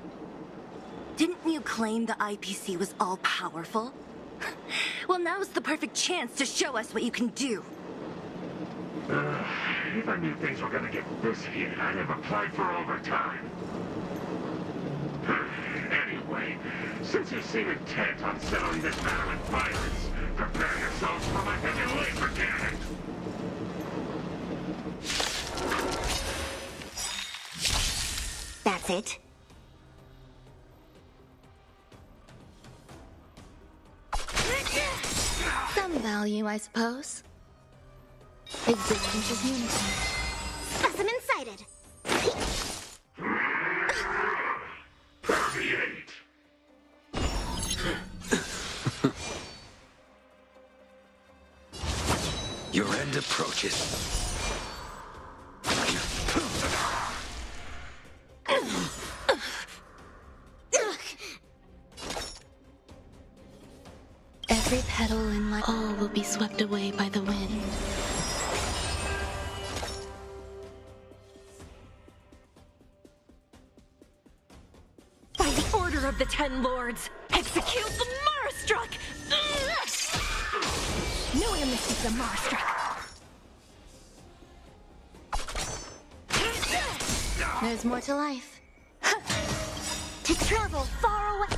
Didn't you claim the IPC was all-powerful? Well, now's the perfect chance to show us what you can do. If I knew things were gonna get this heated, I'd have applied for overtime. Anyway, since you seem intent on settling this matter with violence, prepare yourselves for my heavy laser cannon! That's it. Some value, I suppose. Existence is unity. Specimen sighted. Permeate! Your end approaches. Every petal in life, all will be swept away by the wind. By the order of the Ten Lords, execute the Marstruck! No amnesty for the Marstruck! There's more to life. To travel far away.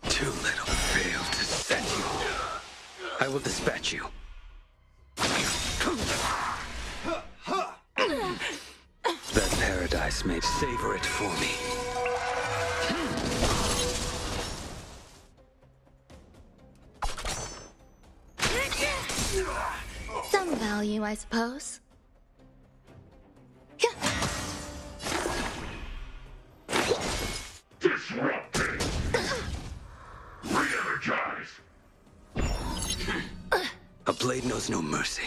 Too little failed to send you. I will dispatch you. That paradise may savor it for me. Some value, I suppose. Disrupting! Re-energize! A blade knows no mercy.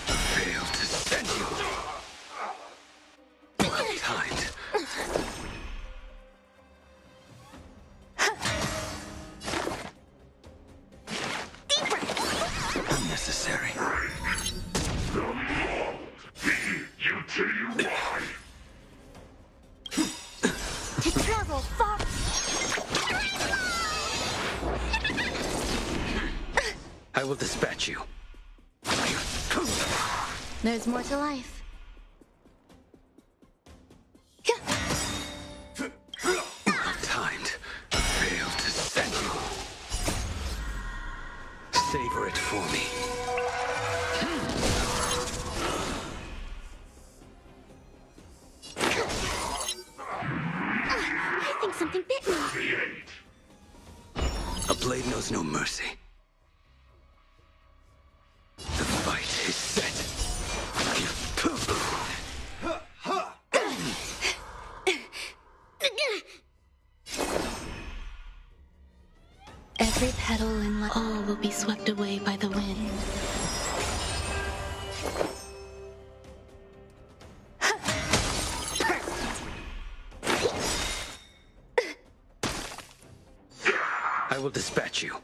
Failed to send you. Well-timed. Unnecessary. You tell you why. To travel far. I will dispatch you. There's more to life. Timed. Failed to send you. Savor it for me. I think something bit me. A blade knows no mercy. The fight is set. Every petal in all will be swept away by the wind. I will dispatch you.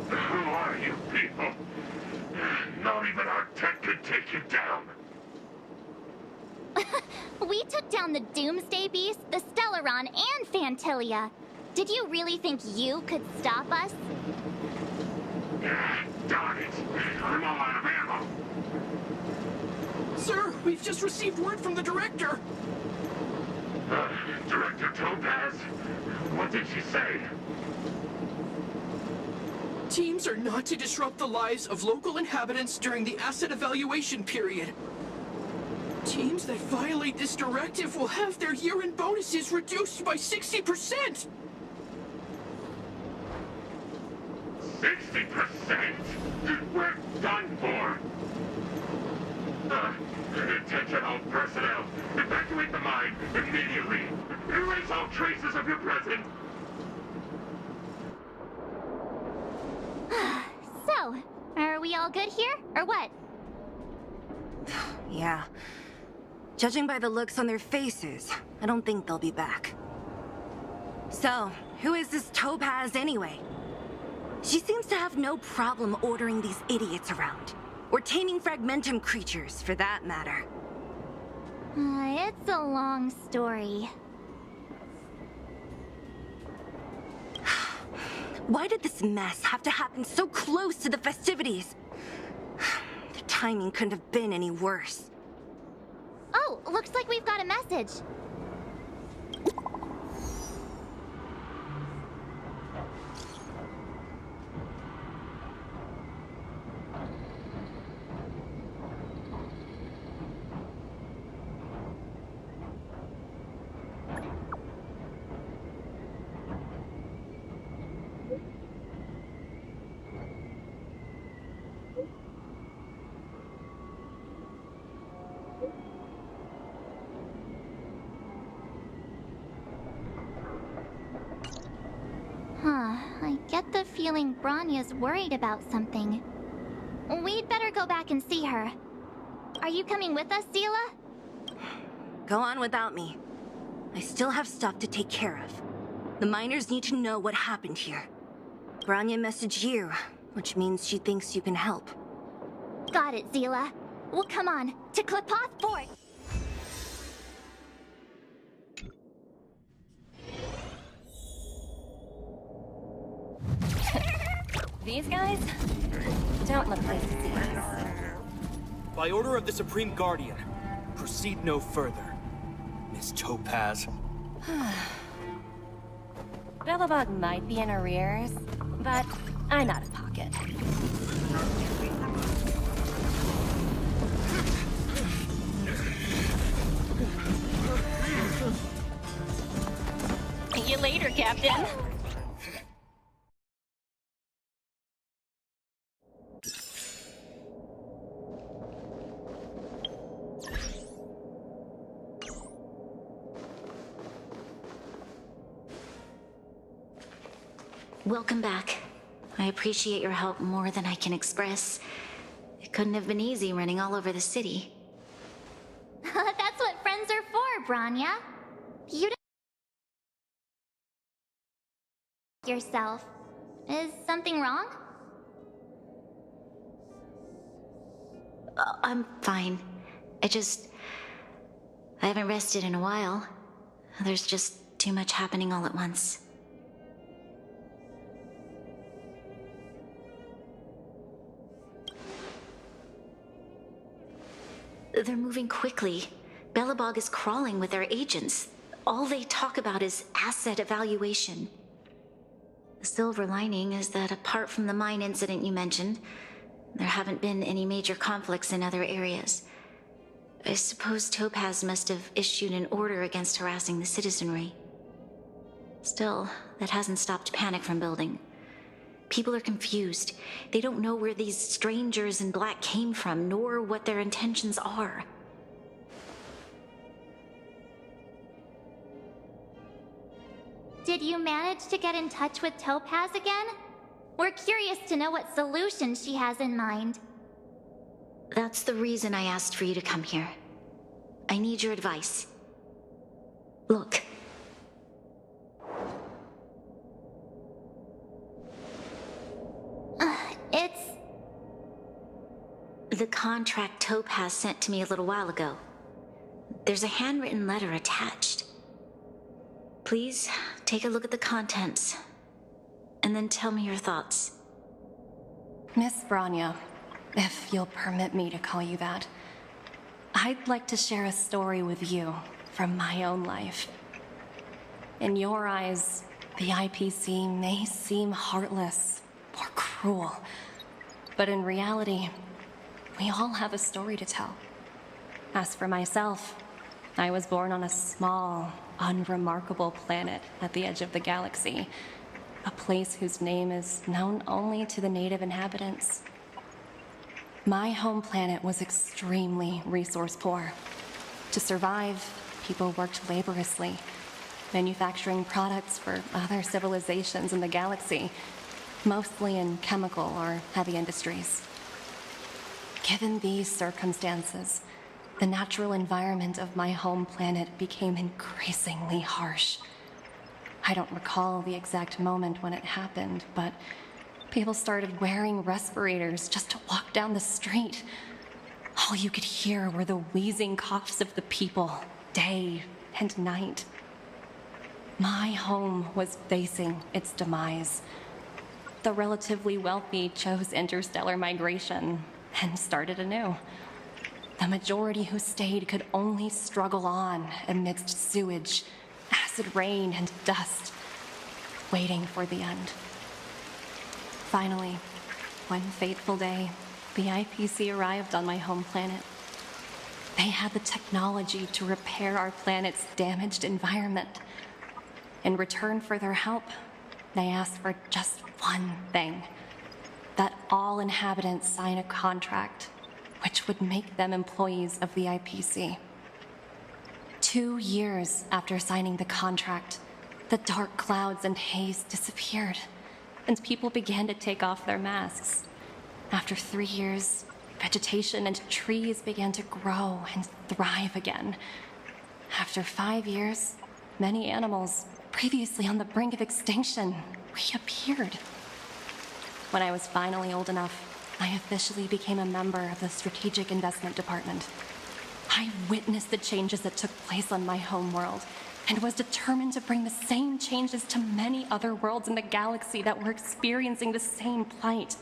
Who are you people? Not even our tech could take you down. We took down the Doomsday Beast, the Stellaron, and Fantilia. Did you really think you could stop us? Darn it! I'm all out of ammo. Sir, we've just received word from the director. Director Topaz? What did she say? Teams are not to disrupt the lives of local inhabitants during the asset evaluation period. Teams that violate this directive will have their year-end bonuses reduced by 60%! 60%? We're done for! Attention all personnel! Evacuate the mine immediately! Erase all traces of your presence! So, are we all good here, or what? Yeah. Judging by the looks on their faces, I don't think they'll be back. So, who is this Topaz anyway? She seems to have no problem ordering these idiots around. Or taming fragmentum creatures, for that matter. It's a long story. Why did this mess have to happen so close to the festivities? The timing couldn't have been any worse. Oh, looks like we've got a message. I get the feeling Branya's worried about something. We'd better go back and see her. Are you coming with us, Zila? Go on without me. I still have stuff to take care of. The miners need to know what happened here. Branya messaged you, which means she thinks you can help. Got it, Zila. Well, come on, to Klipoth Fort! These guys don't look like disease. By order of the Supreme Guardian, proceed no further, Miss Topaz. Bellabog might be in arrears, but I'm out of pocket. See you later, Captain. welcome back. I appreciate your help more than I can express. It couldn't have been easy running all over the city. That's what friends are for, Branya. You don't yourself. Is something wrong? I'm fine. I haven't rested in a while. There's just too much happening all at once. They're moving quickly. Belobog is crawling with their agents. All they talk about is asset evaluation. The silver lining is that apart from the mine incident you mentioned, there haven't been any major conflicts in other areas. I suppose Topaz must have issued an order against harassing the citizenry. Still, that hasn't stopped panic from building. People are confused. They don't know where these strangers in black came from, nor what their intentions are. Did you manage to get in touch with Topaz again? We're curious to know what solution she has in mind. That's the reason I asked for you to come here. I need your advice. Look. It's... the contract Topaz sent to me a little while ago. There's a handwritten letter attached. Please, take a look at the contents, and then tell me your thoughts. Miss Branya, if you'll permit me to call you that, I'd like to share a story with you from my own life. In your eyes, the IPC may seem heartless or cruel, but in reality, we all have a story to tell. As for myself, I was born on a small, unremarkable planet at the edge of the galaxy, a place whose name is known only to the native inhabitants. My home planet was extremely resource poor. To survive, people worked laboriously, manufacturing products for other civilizations in the galaxy, mostly in chemical or heavy industries. Given these circumstances, the natural environment of my home planet became increasingly harsh. I don't recall the exact moment when it happened, but people started wearing respirators just to walk down the street. All you could hear were the wheezing coughs of the people, day and night. My home was facing its demise. The relatively wealthy chose interstellar migration and started anew. The majority who stayed could only struggle on amidst sewage, acid rain, and dust, waiting for the end. Finally, one fateful day, the IPC arrived on my home planet. They had the technology to repair our planet's damaged environment. In return for their help, they asked for just one thing: that all inhabitants sign a contract which would make them employees of the IPC. 2 years after signing the contract, the dark clouds and haze disappeared, and people began to take off their masks. After 3 years, vegetation and trees began to grow and thrive again. After 5 years, many animals, previously on the brink of extinction, reappeared. When I was finally old enough, I officially became a member of the Strategic Investment Department. I witnessed the changes that took place on my home world, and was determined to bring the same changes to many other worlds in the galaxy that were experiencing the same plight.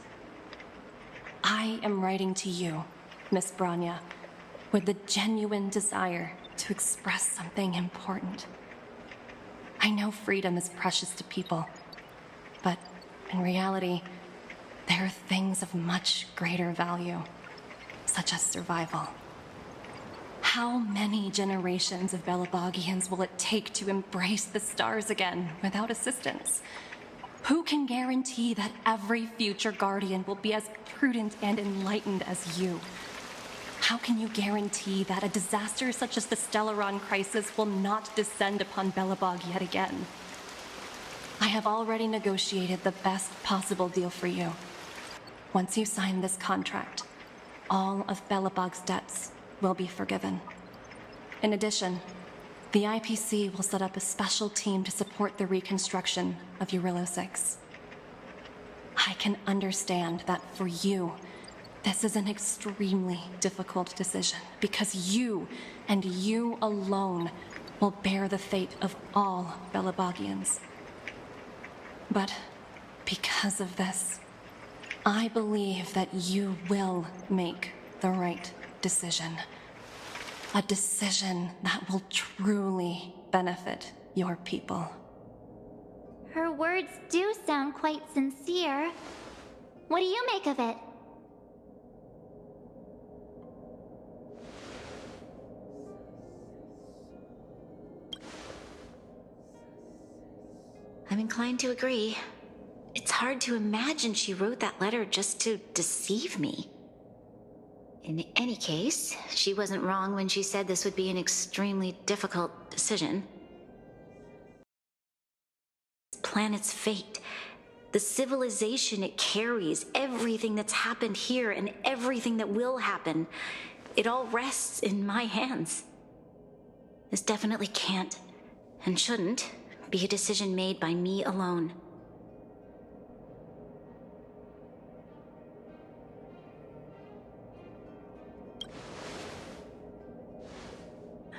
I am writing to you, Miss Branya, with the genuine desire to express something important. I know freedom is precious to people, but in reality, there are things of much greater value, such as survival. How many generations of Belobogians will it take to embrace the stars again without assistance? Who can guarantee that every future Guardian will be as prudent and enlightened as you? How can you guarantee that a disaster such as the Stellaron crisis will not descend upon Belobog yet again? I have already negotiated the best possible deal for you. Once you sign this contract, all of Belobog's debts will be forgiven. In addition, the IPC will set up a special team to support the reconstruction of Eurillo 6. I can understand that for you, this is an extremely difficult decision because you, and you alone, will bear the fate of all Belobogians. But because of this, I believe that you will make the right decision. A decision that will truly benefit your people. Her words do sound quite sincere. What do you make of it? I'm inclined to agree. It's hard to imagine she wrote that letter just to deceive me. In any case, she wasn't wrong when she said this would be an extremely difficult decision. This planet's fate, the civilization it carries, everything that's happened here and everything that will happen, it all rests in my hands. This definitely can't, and shouldn't, be a decision made by me alone.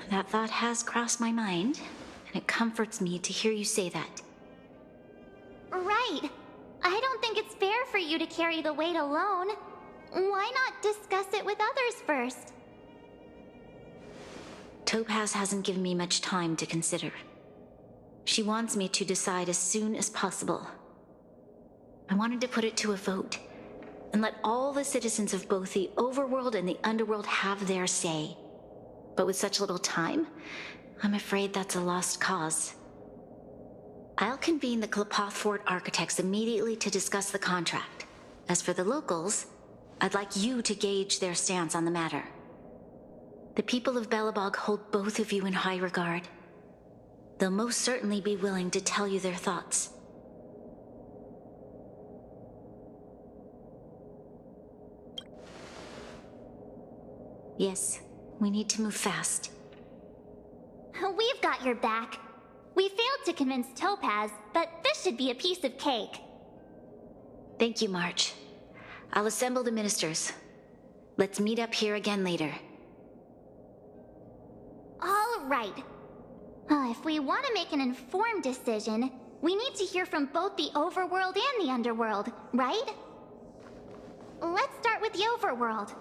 That thought has crossed my mind, and it comforts me to hear you say that. Right. I don't think it's fair for you to carry the weight alone. Why not discuss it with others first? Topaz hasn't given me much time to consider. She wants me to decide as soon as possible. I wanted to put it to a vote, and let all the citizens of both the overworld and the underworld have their say. But with such little time, I'm afraid that's a lost cause. I'll convene the Klapothfort architects immediately to discuss the contract. As for the locals, I'd like you to gauge their stance on the matter. The people of Belobog hold both of you in high regard. They'll most certainly be willing to tell you their thoughts. Yes, we need to move fast. We've got your back. We failed to convince Topaz, but this should be a piece of cake. Thank you, March. I'll assemble the ministers. Let's meet up here again later. All right. If we want to make an informed decision, we need to hear from both the overworld and the underworld, right? Let's start with the overworld.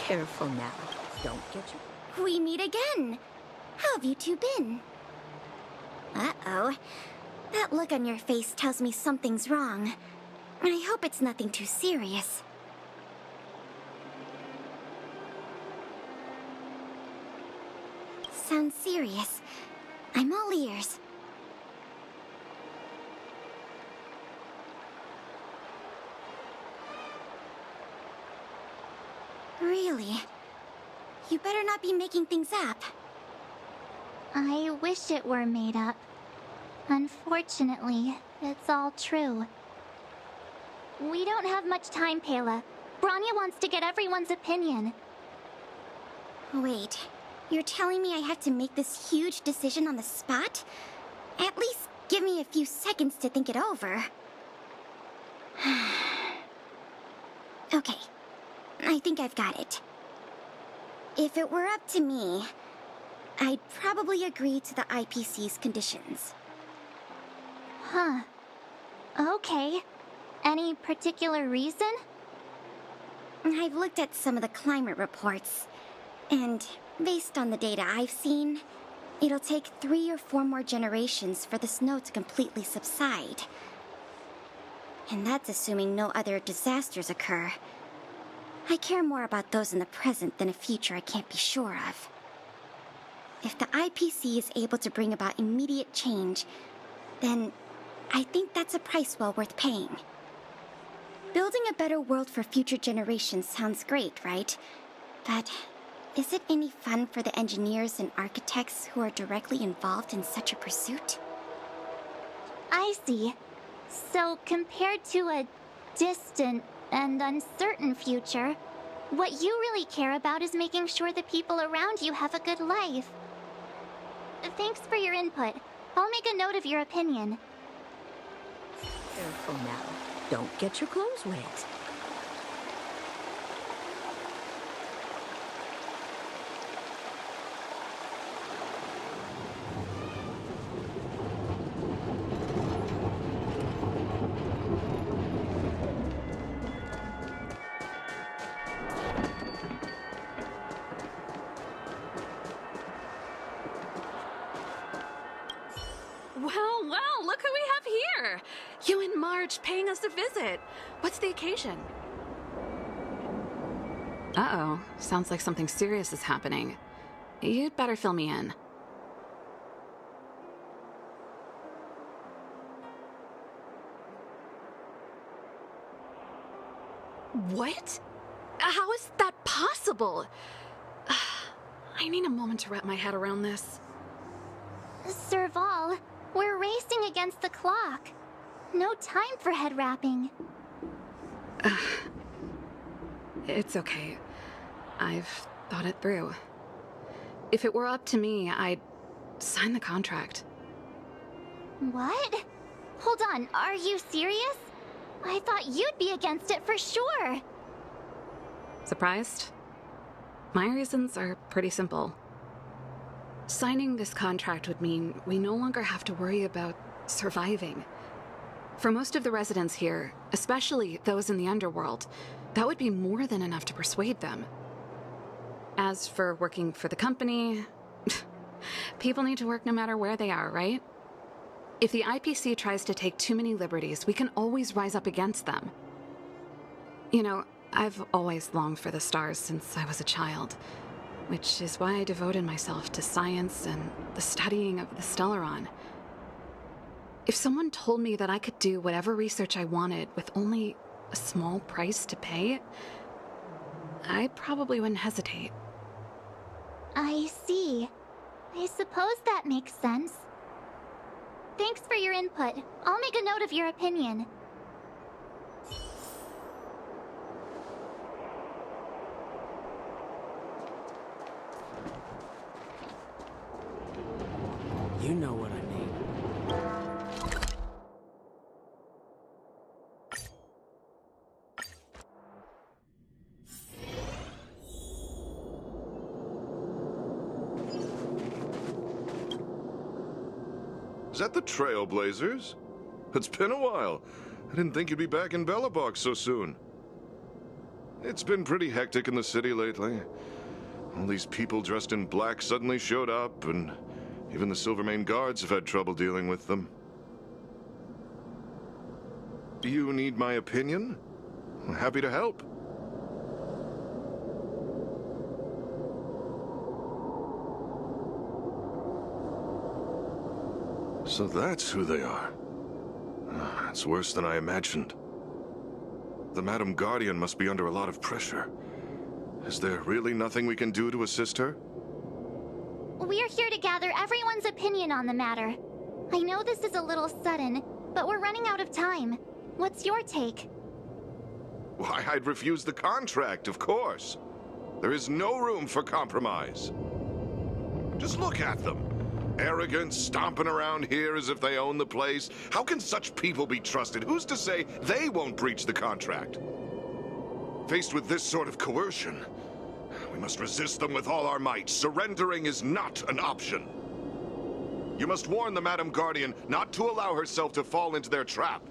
Careful now. Don't get you. We meet again. How have you two been? Uh-oh. That look on your face tells me something's wrong. I hope it's nothing too serious. Sounds serious. I'm all ears. Really? You better not be making things up. I wish it were made up. Unfortunately, it's all true. We don't have much time, Pela. Branya wants to get everyone's opinion. Wait, you're telling me I have to make this huge decision on the spot? At least give me a few seconds to think it over. Okay, I think I've got it. If it were up to me, I'd probably agree to the IPC's conditions. Huh. Okay. Any particular reason? I've looked at some of the climate reports, and based on the data I've seen, it'll take 3 or 4 more generations for the snow to completely subside. And that's assuming no other disasters occur. I care more about those in the present than a future I can't be sure of. If the IPC is able to bring about immediate change, then I think that's a price well worth paying. Building a better world for future generations sounds great, right? But is it any fun for the engineers and architects who are directly involved in such a pursuit? I see. So compared to a distant and uncertain future, what you really care about is making sure the people around you have a good life. Thanks for your input. I'll make a note of your opinion. Careful now. Don't get your clothes wet. Well, look who we have here! You and Marge paying us a visit. What's the occasion? Uh-oh. Sounds like something serious is happening. You'd better fill me in. What? How is that possible? I need a moment to wrap my head around this. Serval, we're racing against the clock. No time for head wrapping. It's okay. I've thought it through. If it were up to me, I'd sign the contract. What? Hold on, are you serious? I thought you'd be against it for sure. Surprised? My reasons are pretty simple. Signing this contract would mean we no longer have to worry about surviving. For most of the residents here, especially those in the underworld, that would be more than enough to persuade them. As for working for the company, people need to work no matter where they are, right? If the IPC tries to take too many liberties, we can always rise up against them. You know, I've always longed for the stars since I was a child, which is why I devoted myself to science and the studying of the Stellaron. If someone told me that I could do whatever research I wanted with only a small price to pay, I probably wouldn't hesitate. I see. I suppose that makes sense. Thanks for your input. I'll make a note of your opinion. You know what I mean. Is that the Trailblazers? It's been a while. I didn't think you'd be back in Belobog so soon. It's been pretty hectic in the city lately. All these people dressed in black suddenly showed up, and even the Silvermane guards have had trouble dealing with them. Do you need my opinion? I'm happy to help. So that's who they are. It's worse than I imagined. The Madam Guardian must be under a lot of pressure. Is there really nothing we can do to assist her? We're here to gather everyone's opinion on the matter. I know this is a little sudden, but we're running out of time. What's your take? Why, I'd refuse the contract, of course. There is no room for compromise. Just look at them. Arrogant, stomping around here as if they own the place. How can such people be trusted? Who's to say they won't breach the contract? Faced with this sort of coercion, we must resist them with all our might. Surrendering is not an option. You must warn the Madam Guardian not to allow herself to fall into their trap.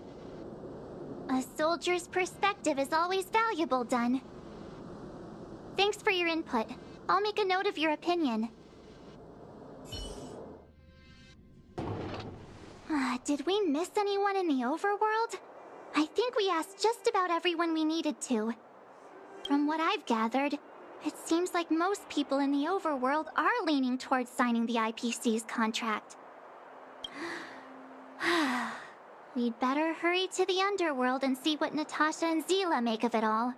A soldier's perspective is always valuable, Dunn. Thanks for your input. I'll make a note of your opinion. Did we miss anyone in the overworld? I think we asked just about everyone we needed to. From what I've gathered, it seems like most people in the overworld are leaning towards signing the IPC's contract. We'd better hurry to the underworld and see what Natasha and Zila make of it all.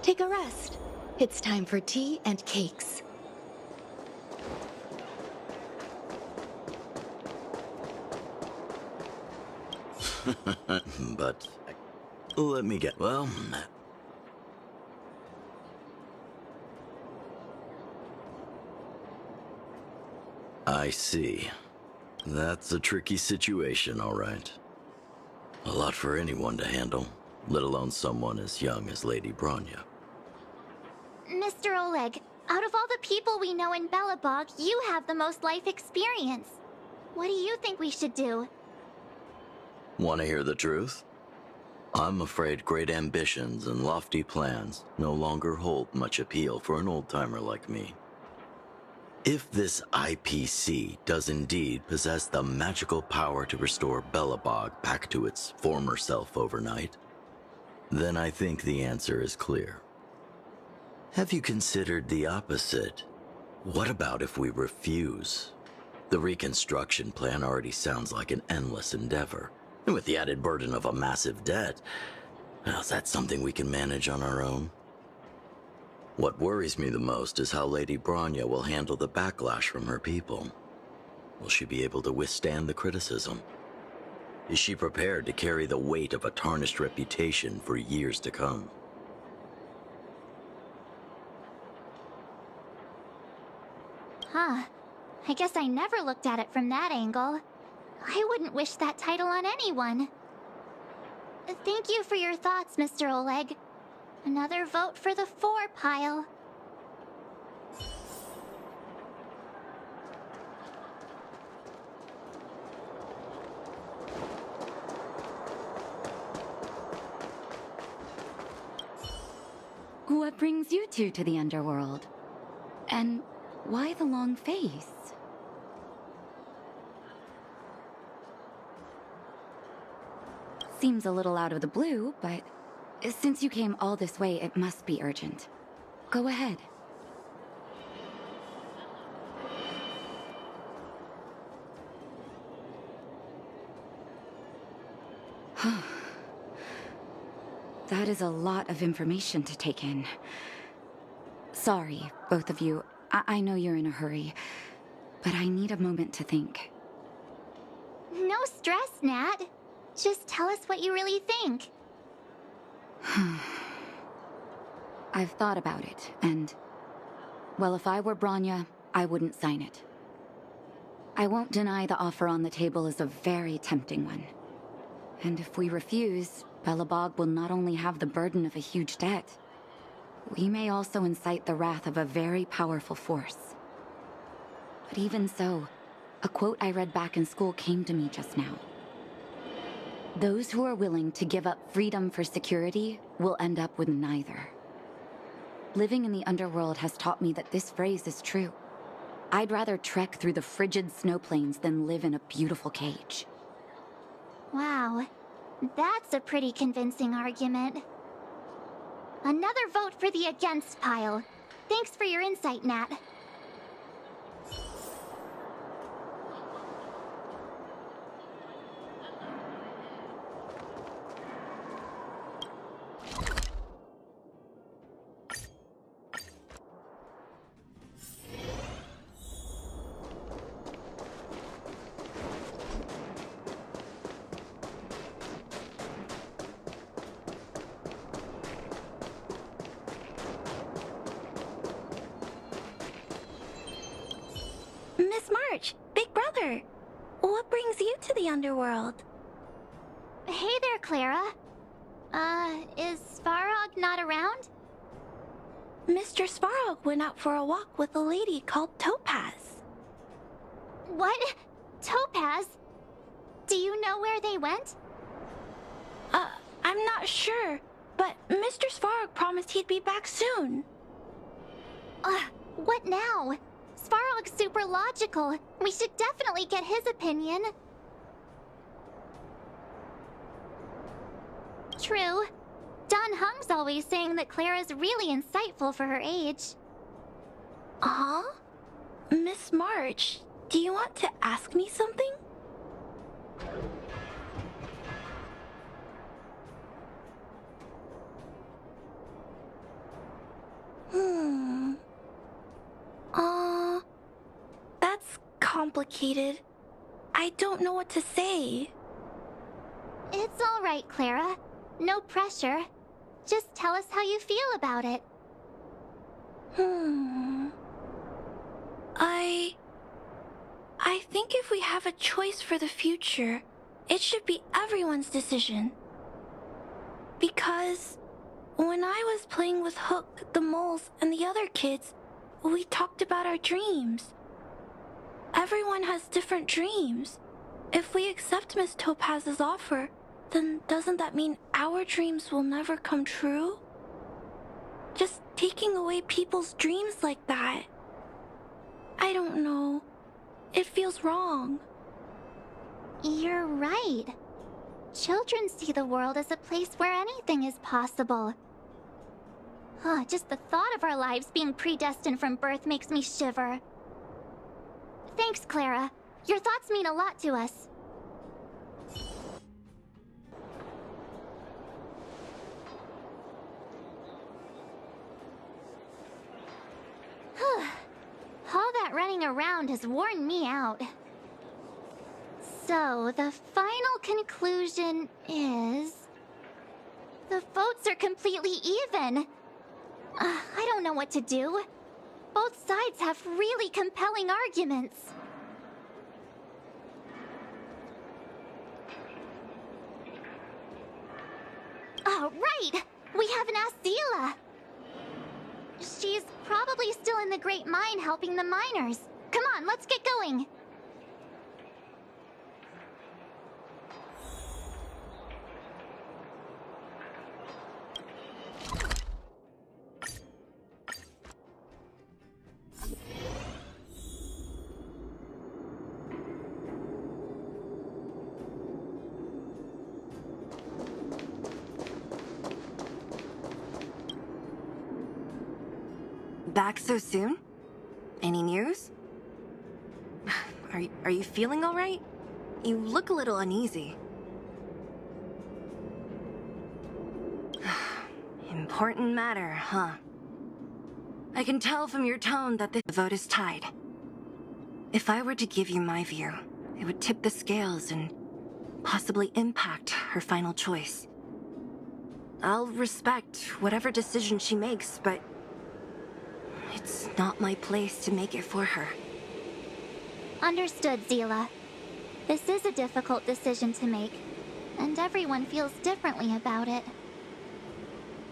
Take a rest. It's time for tea and cakes. But let me get, well... I see. That's a tricky situation, all right. A lot for anyone to handle, let alone someone as young as Lady Bronya. Mr. Oleg, out of all the people we know in Belobog, you have the most life experience. What do you think we should do? Want to hear the truth? I'm afraid great ambitions and lofty plans no longer hold much appeal for an old-timer like me. If this IPC does indeed possess the magical power to restore Belobog back to its former self overnight, then I think the answer is clear. Have you considered the opposite? What about if we refuse? The reconstruction plan already sounds like an endless endeavor, and with the added burden of a massive debt, well, is that something we can manage on our own? What worries me the most is how Lady Bronya will handle the backlash from her people. Will she be able to withstand the criticism? Is she prepared to carry the weight of a tarnished reputation for years to come? Huh. I guess I never looked at it from that angle. I wouldn't wish that title on anyone. Thank you for your thoughts, Mr. Oleg. Another vote for the 4 pile. What brings you two to the underworld? And why the long face? Seems a little out of the blue, but since you came all this way, it must be urgent. Go ahead. That is a lot of information to take in. Sorry, both of you. I know you're in a hurry, but I need a moment to think. No stress, Nat. Just tell us what you really think. I've thought about it, and... well, if I were Bronya, I wouldn't sign it. I won't deny the offer on the table is a very tempting one. And if we refuse, Belobog will not only have the burden of a huge debt, we may also incite the wrath of a very powerful force. But even so, a quote I read back in school came to me just now. Those who are willing to give up freedom for security will end up with neither. Living in the underworld has taught me that this phrase is true. I'd rather trek through the frigid snow plains than live in a beautiful cage. Wow, that's a pretty convincing argument. Another vote for the against pile. Thanks for your insight, Nat. Miss March, Big Brother, what brings you to the underworld? Hey there, Clara. Is Svarog not around? Mr. Svarog went out for a walk with a lady called Topaz. What? Topaz? Do you know where they went? I'm not sure, but Mr. Svarog promised he'd be back soon. What now? Svarog's super logical. We should definitely get his opinion. True. Don Hung's always saying that Clara's really insightful for her age. Huh? Miss March, do you want to ask me something? That's complicated. I don't know what to say. It's all right, Clara. No pressure. Just tell us how you feel about it. I think if we have a choice for the future, it should be everyone's decision. Because when I was playing with Hook, the moles, and the other kids, we talked about our dreams. Everyone has different dreams. If we accept Miss Topaz's offer, then doesn't that mean our dreams will never come true? Just taking away people's dreams like that. I don't know. It feels wrong. You're right. Children see the world as a place where anything is possible. Just the thought of our lives being predestined from birth makes me shiver. Thanks, Clara. Your thoughts mean a lot to us. All that running around has worn me out. So, the final conclusion is... the votes are completely even. I don't know what to do. Both sides have really compelling arguments. Oh, right! We haven't asked Zila. She's probably still in the Great Mine helping the miners. Come on, let's get going. Back so soon? Any news? Are you feeling all right? You look a little uneasy. Important matter, huh? I can tell from your tone that the vote is tied. If I were to give you my view, it would tip the scales and possibly impact her final choice. I'll respect whatever decision she makes, but it's not my place to make it for her. Understood, Zila. This is a difficult decision to make, and everyone feels differently about it.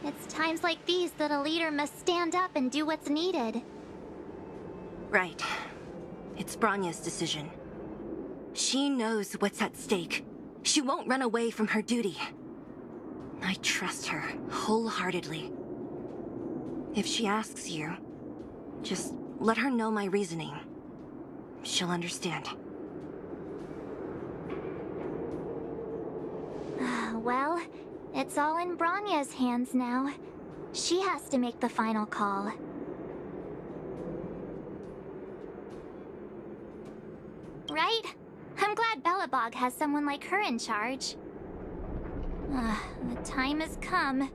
It's times like these that a leader must stand up and do what's needed. Right. It's Bronya's decision. She knows what's at stake. She won't run away from her duty. I trust her wholeheartedly. If she asks you, just let her know my reasoning. She'll understand. Well, it's all in Bronya's hands now. She has to make the final call. Right? I'm glad Belobog has someone like her in charge. The time has come.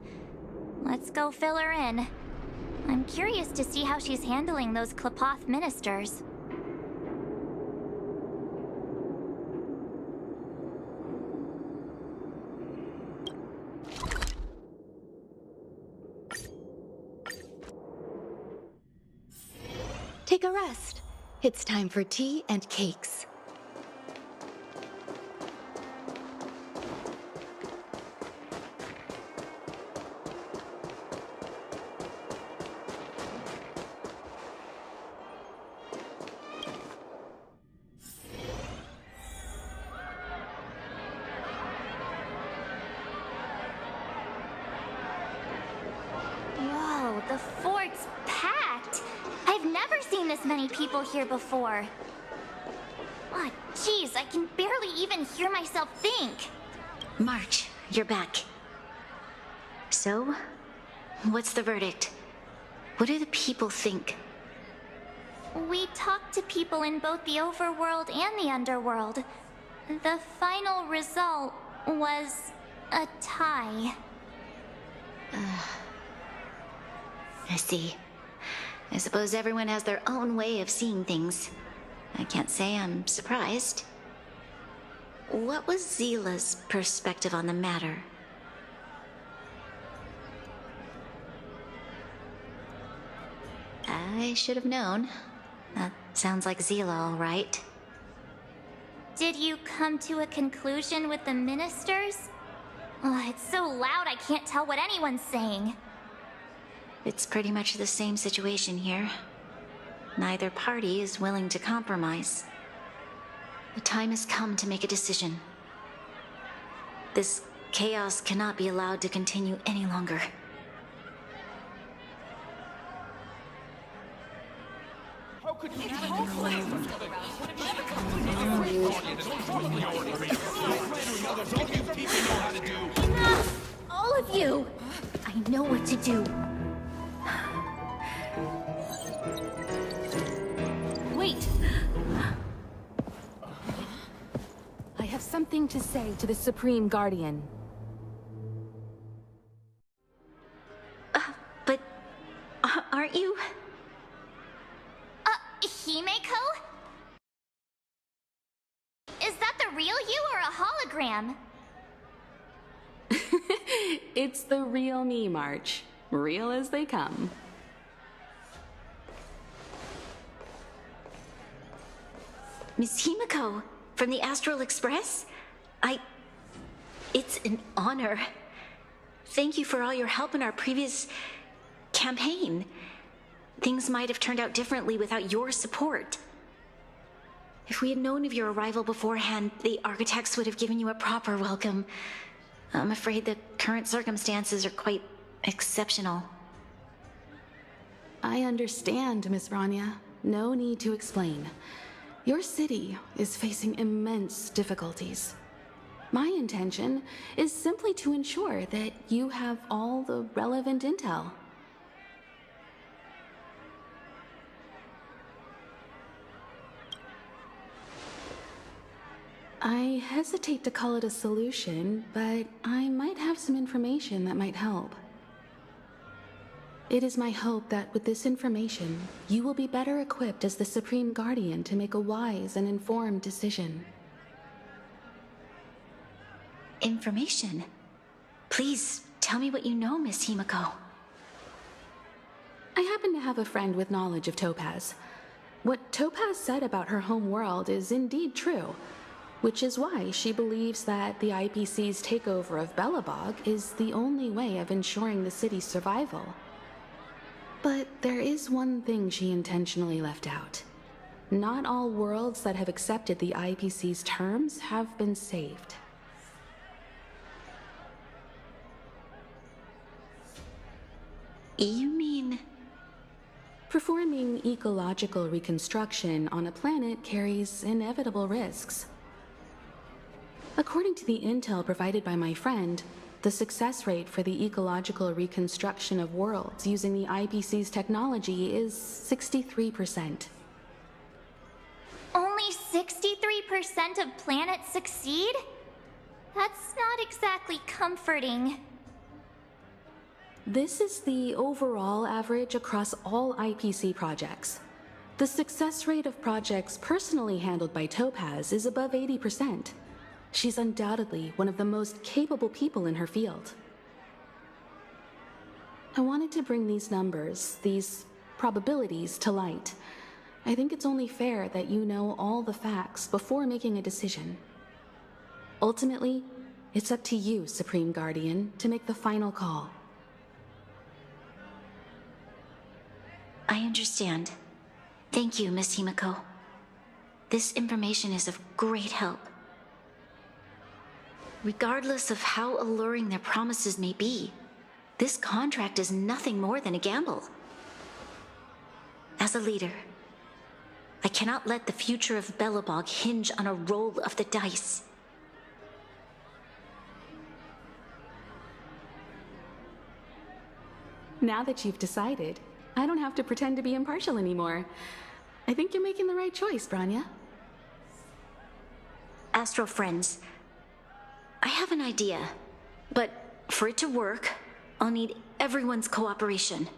Let's go fill her in. I'm curious to see how she's handling those Klapoth ministers. Take a rest. It's time for tea and cakes. Whoa, the fort's packed! this many people here before. Oh, jeez, I can barely even hear myself think. March, you're back. So, what's the verdict? What do the people think? We talked to people in both the overworld and the underworld. The final result was a tie. I see. I suppose everyone has their own way of seeing things. I can't say I'm surprised. What was Zila's perspective on the matter? I should have known. That sounds like Zila, all right. Did you come to a conclusion with the ministers? Oh, it's so loud I can't tell what anyone's saying. It's pretty much the same situation here. Neither party is willing to compromise. The time has come to make a decision. This chaos cannot be allowed to continue any longer. All of you! I know what to do. Wait! I have something to say to the Supreme Guardian. But aren't you? Himeko? Is that the real you or a hologram? It's the real me, March. Real as they come. Miss Himeko, from the Astral Express? It's an honor. Thank you for all your help in our previous campaign. Things might have turned out differently without your support. If we had known of your arrival beforehand, the architects would have given you a proper welcome. I'm afraid the current circumstances are quite exceptional. I understand, Miss Rania. No need to explain. Your city is facing immense difficulties. My intention is simply to ensure that you have all the relevant intel. I hesitate to call it a solution, but I might have some information that might help. It is my hope that with this information, you will be better equipped as the Supreme Guardian to make a wise and informed decision. Information? Please, tell me what you know, Miss Himeko. I happen to have a friend with knowledge of Topaz. What Topaz said about her home world is indeed true, which is why she believes that the IPC's takeover of Belobog is the only way of ensuring the city's survival. But there is one thing she intentionally left out. Not all worlds that have accepted the IPC's terms have been saved. You mean... Performing ecological reconstruction on a planet carries inevitable risks. According to the intel provided by my friend, the success rate for the ecological reconstruction of worlds using the IPC's technology is 63%. Only 63% of planets succeed? That's not exactly comforting. This is the overall average across all IPC projects. The success rate of projects personally handled by Topaz is above 80%. She's undoubtedly one of the most capable people in her field. I wanted to bring these numbers, these probabilities, to light. I think it's only fair that you know all the facts before making a decision. Ultimately, it's up to you, Supreme Guardian, to make the final call. I understand. Thank you, Miss Himeko. This information is of great help. Regardless of how alluring their promises may be, this contract is nothing more than a gamble. As a leader, I cannot let the future of Belobog hinge on a roll of the dice. Now that you've decided, I don't have to pretend to be impartial anymore. I think you're making the right choice, Branya. Astro friends, I have an idea, but for it to work, I'll need everyone's cooperation.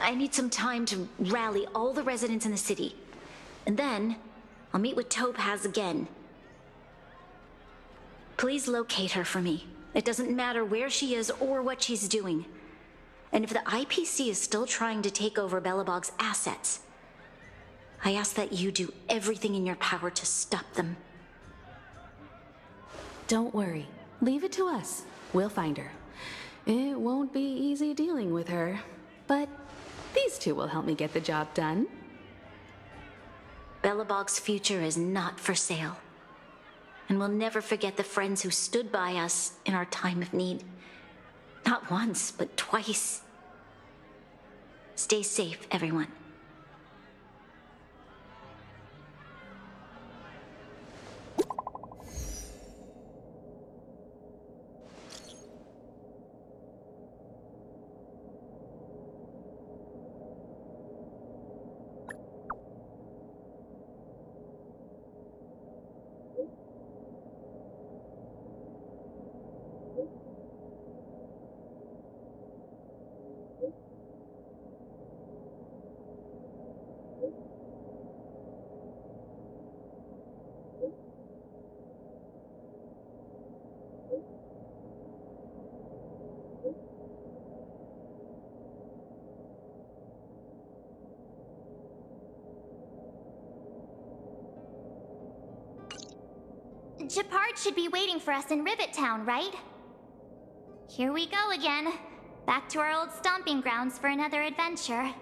I need some time to rally all the residents in the city, and then I'll meet with Topaz again. Please locate her for me. It doesn't matter where she is or what she's doing. And if the IPC is still trying to take over Belobog's assets, I ask that you do everything in your power to stop them. Don't worry. Leave it to us. We'll find her. It won't be easy dealing with her, but these two will help me get the job done. Belobog's future is not for sale. And we'll never forget the friends who stood by us in our time of need. Not once, but twice. Stay safe, everyone. Gepard should be waiting for us in Rivet Town, right? Here we go again. Back to our old stomping grounds for another adventure.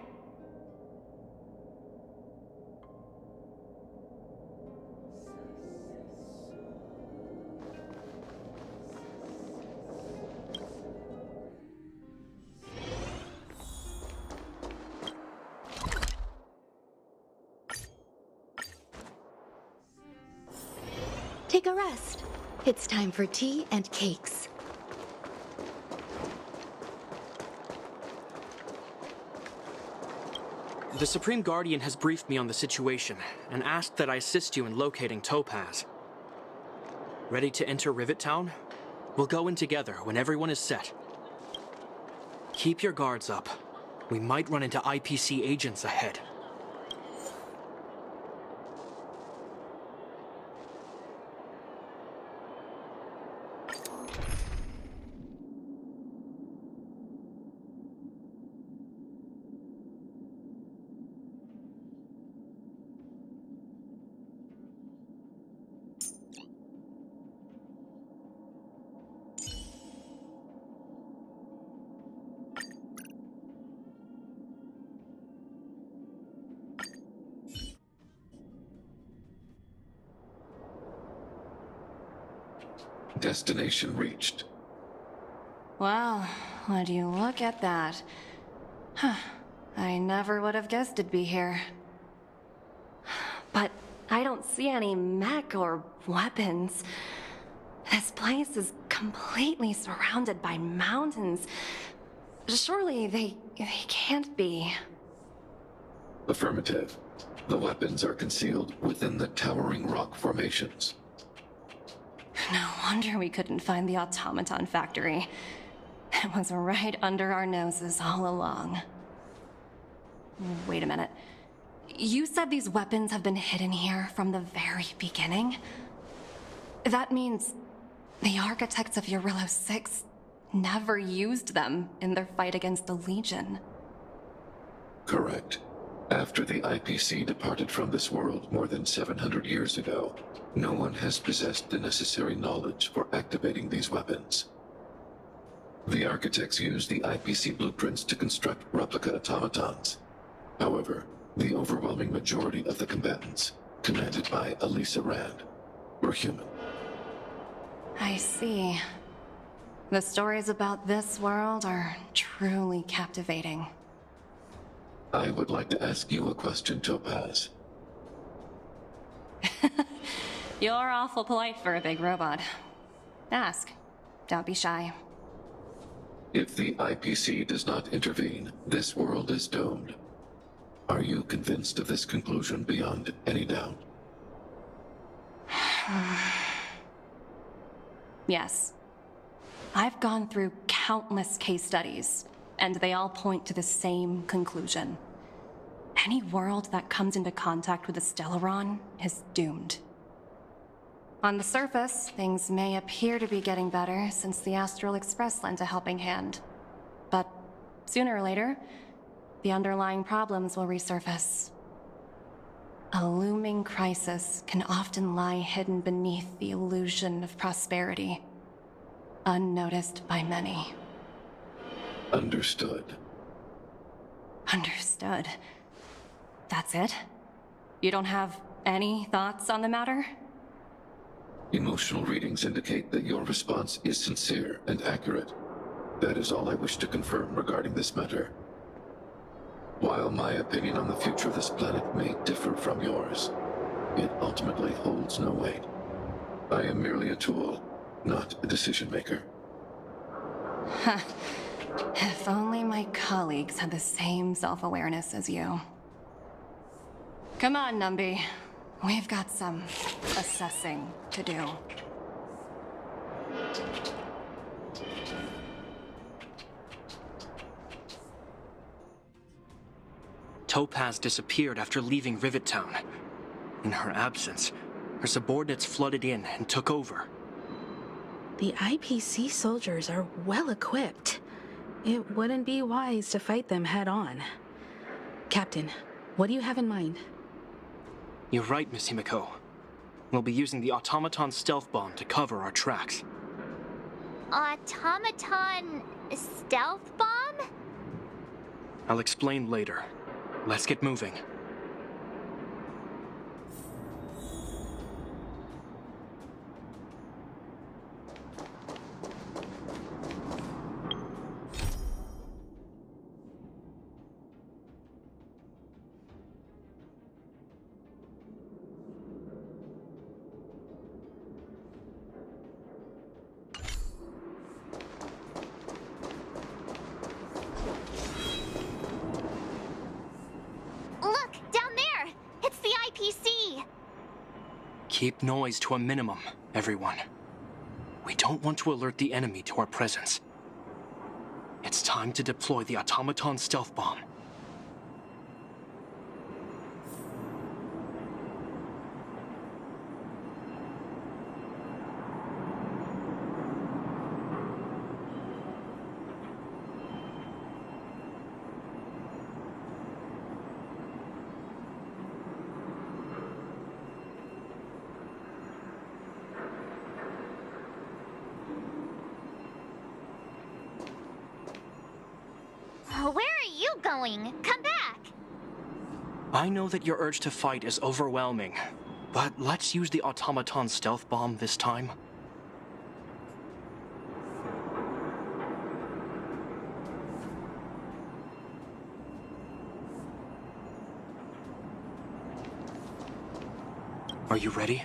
Take a rest. It's time for tea and cakes. The Supreme Guardian has briefed me on the situation and asked that I assist you in locating Topaz. Ready to enter Rivet Town? We'll go in together when everyone is set. Keep your guards up. We might run into IPC agents ahead. Destination reached. Well, would you look at that? Huh. I never would have guessed it'd be here. But I don't see any mech or weapons. This place is completely surrounded by mountains. Surely they can't be. Affirmative. The weapons are concealed within the towering rock formations. No wonder we couldn't find the automaton factory. It was right under our noses all along. Wait a minute. You said these weapons have been hidden here from the very beginning? That means the architects of Eurillo 6 never used them in their fight against the Legion. Correct. After the IPC departed from this world more than 700 years ago, no one has possessed the necessary knowledge for activating these weapons. The architects used the IPC blueprints to construct replica automatons. However, the overwhelming majority of the combatants, commanded by Elisa Rand, were human. I see. The stories about this world are truly captivating. I would like to ask you a question, Topaz. You're awful polite for a big robot. Ask. Don't be shy. If the IPC does not intervene, this world is doomed. Are you convinced of this conclusion beyond any doubt? Yes. I've gone through countless case studies, and they all point to the same conclusion. Any world that comes into contact with a Stellaron is doomed. On the surface, things may appear to be getting better since the Astral Express lent a helping hand. But sooner or later, the underlying problems will resurface. A looming crisis can often lie hidden beneath the illusion of prosperity, unnoticed by many. Understood. Understood. That's it? You don't have any thoughts on the matter? Emotional readings indicate that your response is sincere and accurate. That is all I wish to confirm regarding this matter. While my opinion on the future of this planet may differ from yours, it ultimately holds no weight. I am merely a tool, not a decision maker. If only my colleagues had the same self-awareness as you. Come on, Numby. We've got some assessing to do. Topaz disappeared after leaving Rivet Town. In her absence, her subordinates flooded in and took over. The IPC soldiers are well equipped. It wouldn't be wise to fight them head on. Captain, what do you have in mind? You're right, Miss Himiko. We'll be using the automaton stealth bomb to cover our tracks. Automaton stealth bomb? I'll explain later. Let's get moving. Keep noise to a minimum, everyone. We don't want to alert the enemy to our presence. It's time to deploy the automaton stealth bomb. Where are you going? Come back! I know that your urge to fight is overwhelming, but let's use the automaton stealth bomb this time. Are you ready?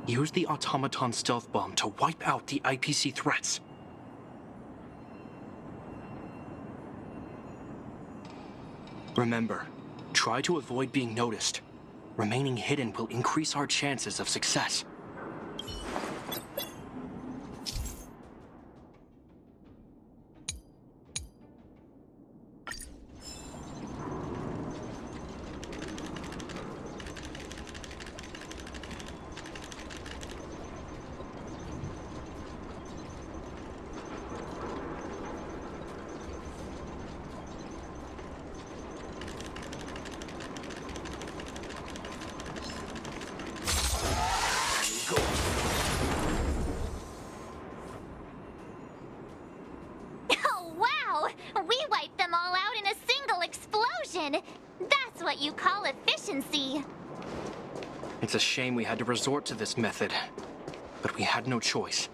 Use the automaton stealth bomb to wipe out the IPC threats. Remember, try to avoid being noticed. Remaining hidden will increase our chances of success. That's what you call efficiency. It's a shame we had to resort to this method, but we had no choice.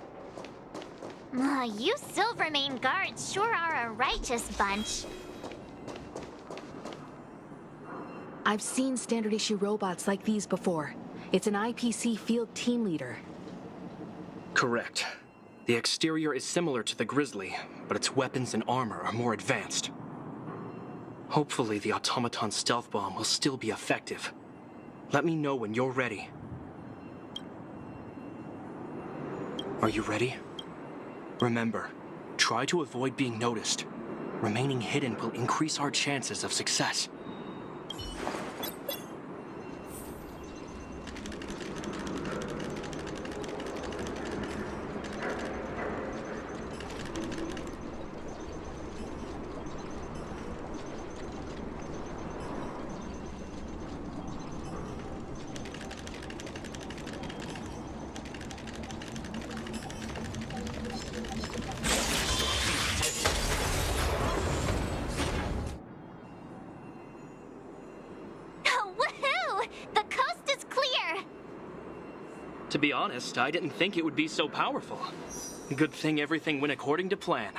You Silvermane guards sure are a righteous bunch. I've seen standard issue robots like these before. It's an IPC field team leader. Correct. The exterior is similar to the Grizzly, but its weapons and armor are more advanced. Hopefully the automaton stealth bomb will still be effective. Let me know when you're ready. Are you ready? Remember, try to avoid being noticed. Remaining hidden will increase our chances of success. To be honest, I didn't think it would be so powerful. Good thing everything went according to plan.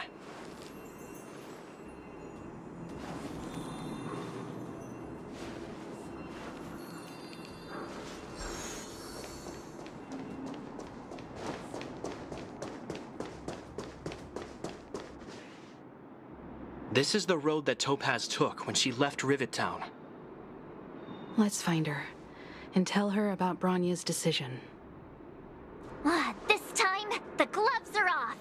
This is the road that Topaz took when she left Rivet Town. Let's find her and tell her about Bronya's decision. This time, the gloves are off.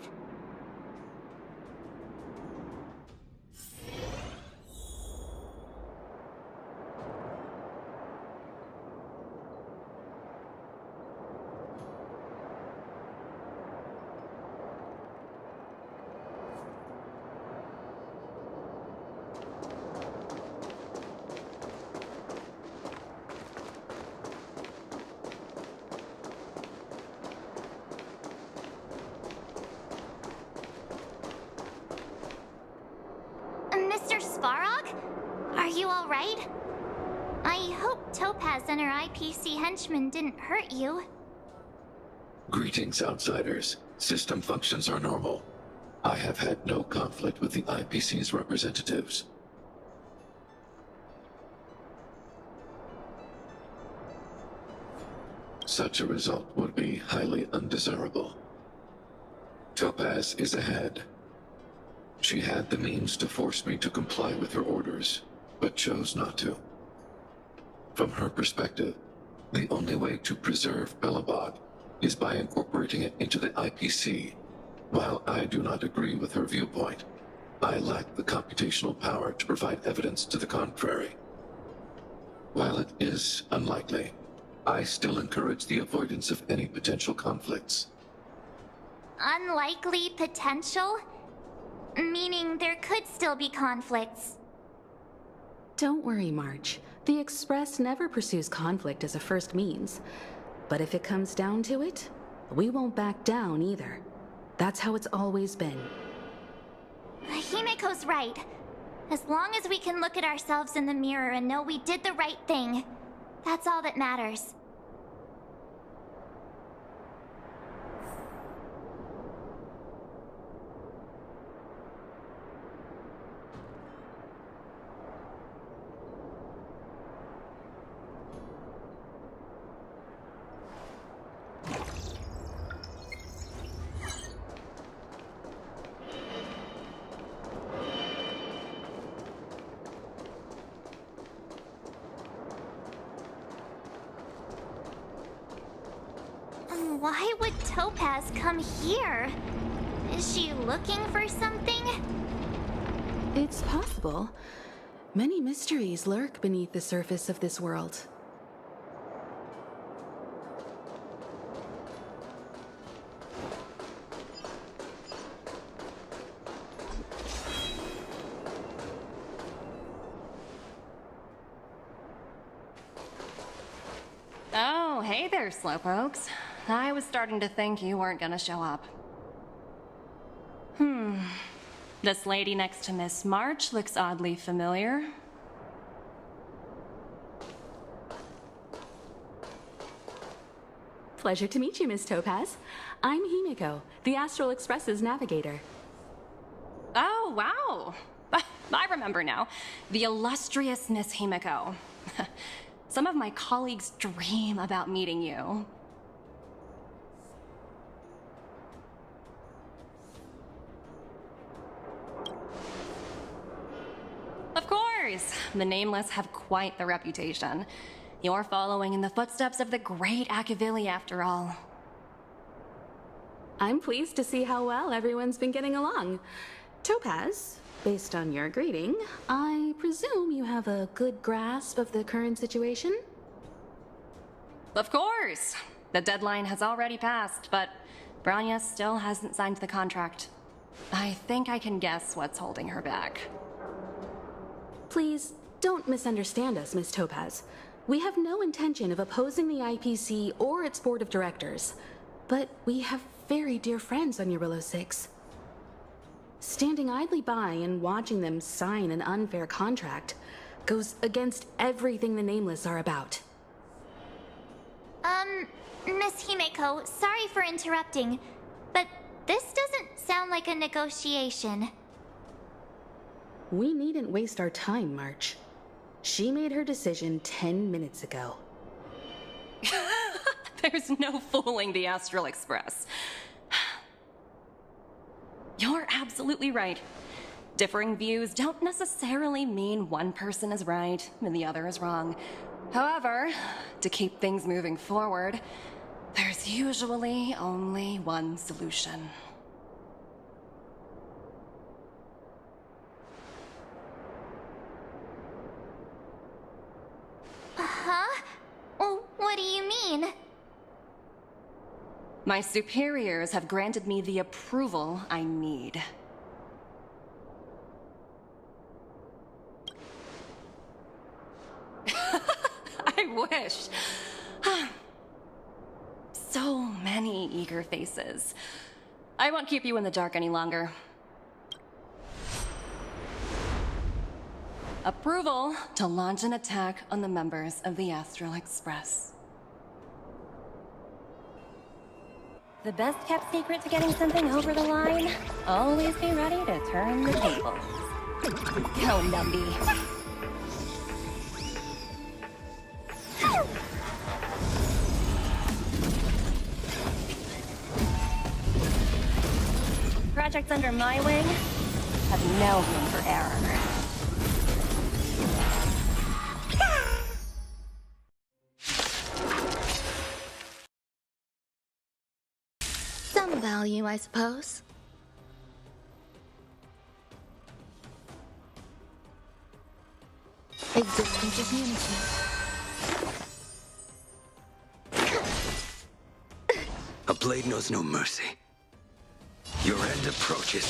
Mr. Svarog? Are you all right? I hope Topaz and her IPC henchmen didn't hurt you. Greetings, outsiders. System functions are normal. I have had no conflict with the IPC's representatives. Such a result would be highly undesirable. Topaz is ahead. She had the means to force me to comply with her orders, but chose not to. From her perspective, the only way to preserve Belobog is by incorporating it into the IPC. While I do not agree with her viewpoint, I lack the computational power to provide evidence to the contrary. While it is unlikely, I still encourage the avoidance of any potential conflicts. Unlikely potential? Meaning there could still be conflicts. Don't worry, March. The Express never pursues conflict as a first means. But if it comes down to it, we won't back down either. That's how it's always been. Himiko's right. As long as we can look at ourselves in the mirror and know we did the right thing, that's all that matters. Why would Topaz come here? Is she looking for something? It's possible. Many mysteries lurk beneath the surface of this world. Oh, hey there, Slowpokes. I was starting to think you weren't gonna show up. This lady next to Miss March looks oddly familiar. Pleasure to meet you, Miss Topaz. I'm Himiko, the Astral Express's navigator. Oh, wow. I remember now. The illustrious Miss Himiko. Some of my colleagues dream about meeting you. Of course! The Nameless have quite the reputation. You're following in the footsteps of the great Akavili, after all. I'm pleased to see how well everyone's been getting along. Topaz, based on your greeting, I presume you have a good grasp of the current situation? Of course! The deadline has already passed, but Branya still hasn't signed the contract. I think I can guess what's holding her back. Please, don't misunderstand us, Miss Topaz. We have no intention of opposing the IPC or its board of directors, but we have very dear friends on Eurillo 6. Standing idly by and watching them sign an unfair contract goes against everything the Nameless are about. Miss Himeko, sorry for interrupting, but this doesn't sound like a negotiation. We needn't waste our time, March. She made her decision 10 minutes ago. There's no fooling the Astral Express. You're absolutely right. Differing views don't necessarily mean one person is right and the other is wrong. However, to keep things moving forward, there's usually only one solution. Huh? What do you mean? My superiors have granted me the approval I need. I wish. So many eager faces. I won't keep you in the dark any longer. Approval to launch an attack on the members of the Astral Express. The best kept secret to getting something over the line? Always be ready to turn the tables. Go, Numby. Projects under my wing have no room for error. Some value, I suppose. Existence is unity. A blade knows no mercy. Your end approaches.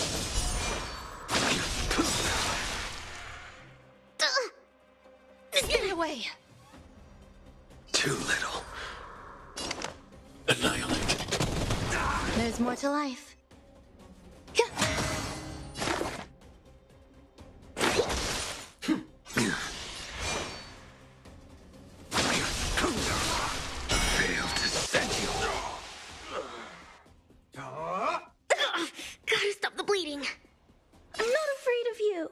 Get away! Too little. Annihilate. There's more to life. Failed to send you. Gotta stop the bleeding. I'm not afraid of you.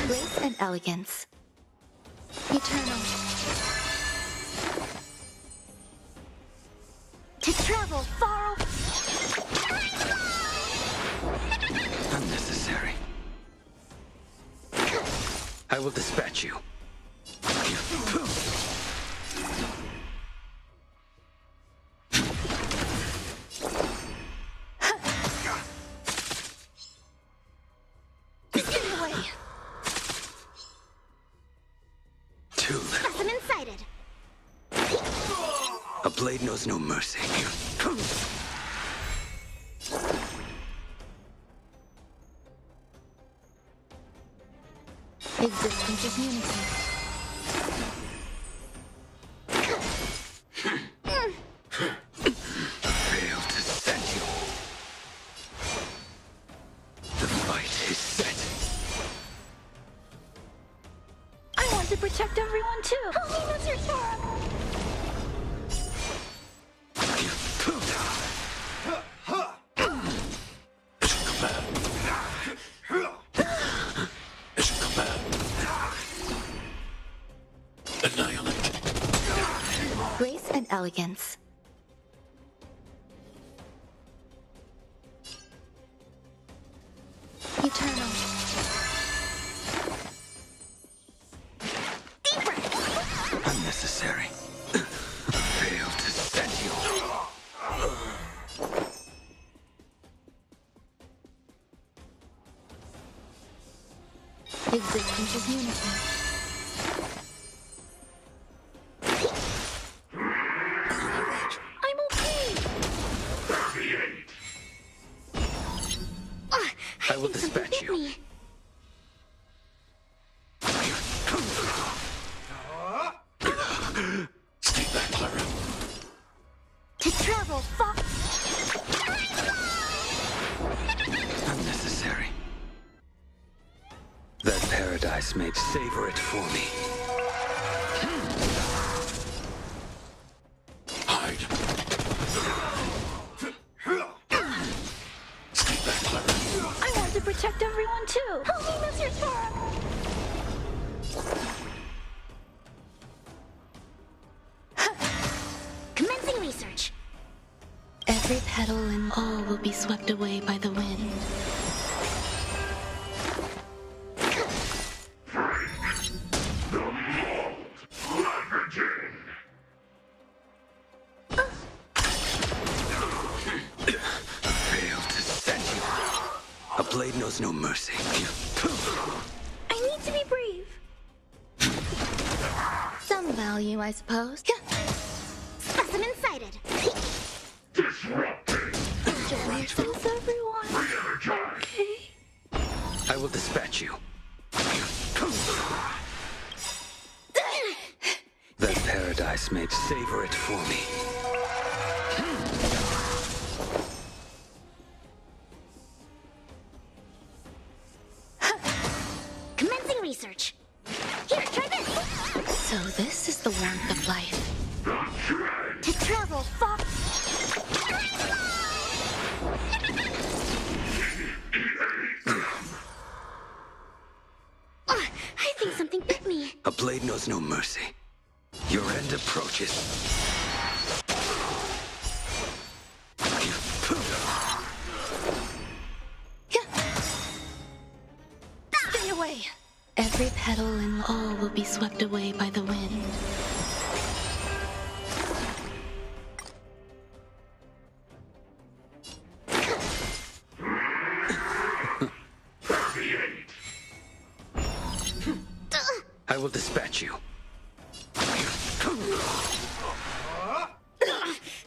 Grace and elegance. Eternal. To travel far. Unnecessary. I will dispatch you. Get away. Too little. Got them incited. A blade knows no mercy. Existence is unity. Failed to send you. The fight is set. I want to protect everyone too. Help me, Mr. Sora. Eternal. Unnecessary. Failed to send you. Existence is unity. I'm okay. 38. I will dispatch you. Me. Stay back, Clara. To travel far. Unnecessary. That paradise may savor it for me. Hide. Stay back, Clara. I want to protect everyone too. Help me, Mr. Sora. Commencing research. Every petal and all will be swept away by the wind. Failed to send you. A blade knows no mercy. I need to be brave. Some value, I suppose. Specimen sighted. Disrupting. Enjoy yourselves, everyone. Re-energize. Okay. I will dispatch you. That paradise may savor it for me. Commencing research. Here, try this. So this is the warmth of life. To travel far. I think something bit me. A blade knows no mercy. Your end approaches. Stay away. Every petal and all will be swept away by the wind. I will dispatch you.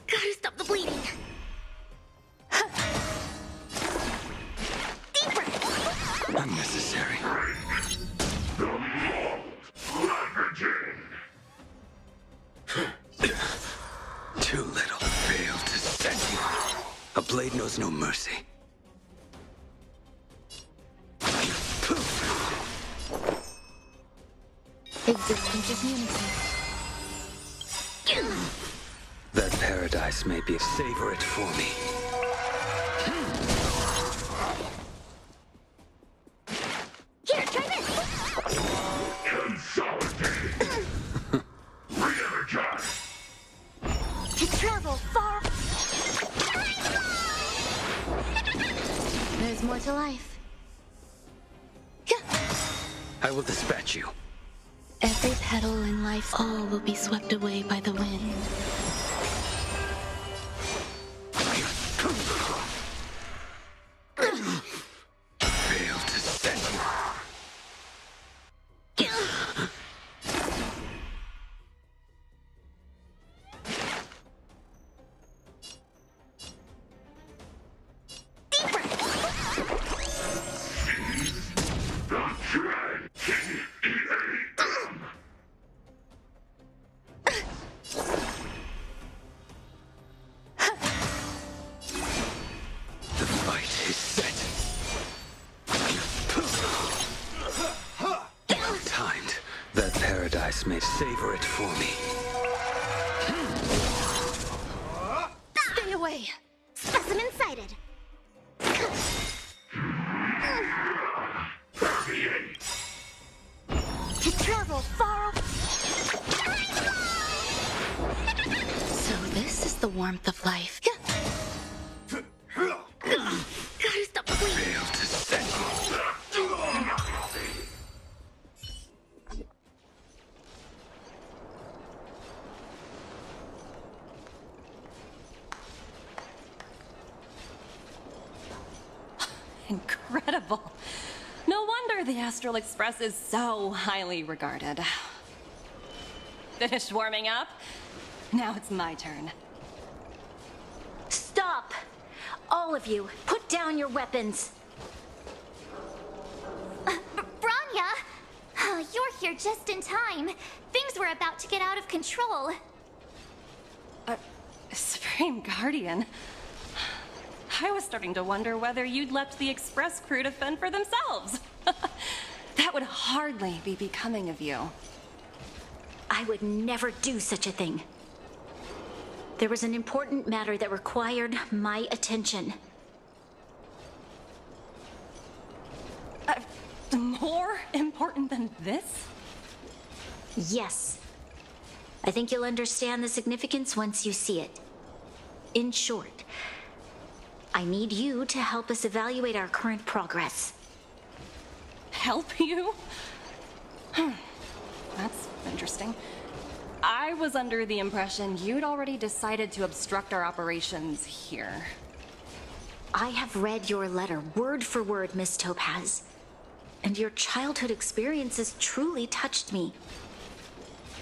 Gotta stop the bleeding. Deeper. Unnecessary. Too little. Failed to send you. A blade knows no mercy. Existence is unity. That paradise may be. Savor it for me. Here, try this. Consolidate. Re-energize. To travel far. There's more to life. I will dispatch you. Every petal in life, all will be swept away by the wind. Failed to send you. The fight is set. Well timed. That paradise may savor it for me. Stay away. Specimen sighted. 38. To travel far. So this is the warmth of life. Gotta stop the bleeding. Failed to send you. Incredible. No wonder the Astral Express is so highly regarded. Finished warming up? Now it's my turn. Stop! All of you, put down your weapons. Branya! You're here just in time. Things were about to get out of control. Supreme Guardian. I was starting to wonder whether you'd left the Express crew to fend for themselves. That would hardly be becoming of you. I would never do such a thing. There was an important matter that required my attention. More important than this? Yes. I think you'll understand the significance once you see it. In short, I need you to help us evaluate our current progress. Help you? That's interesting. I was under the impression you'd already decided to obstruct our operations here. I have read your letter word for word, Miss Topaz. And your childhood experiences truly touched me.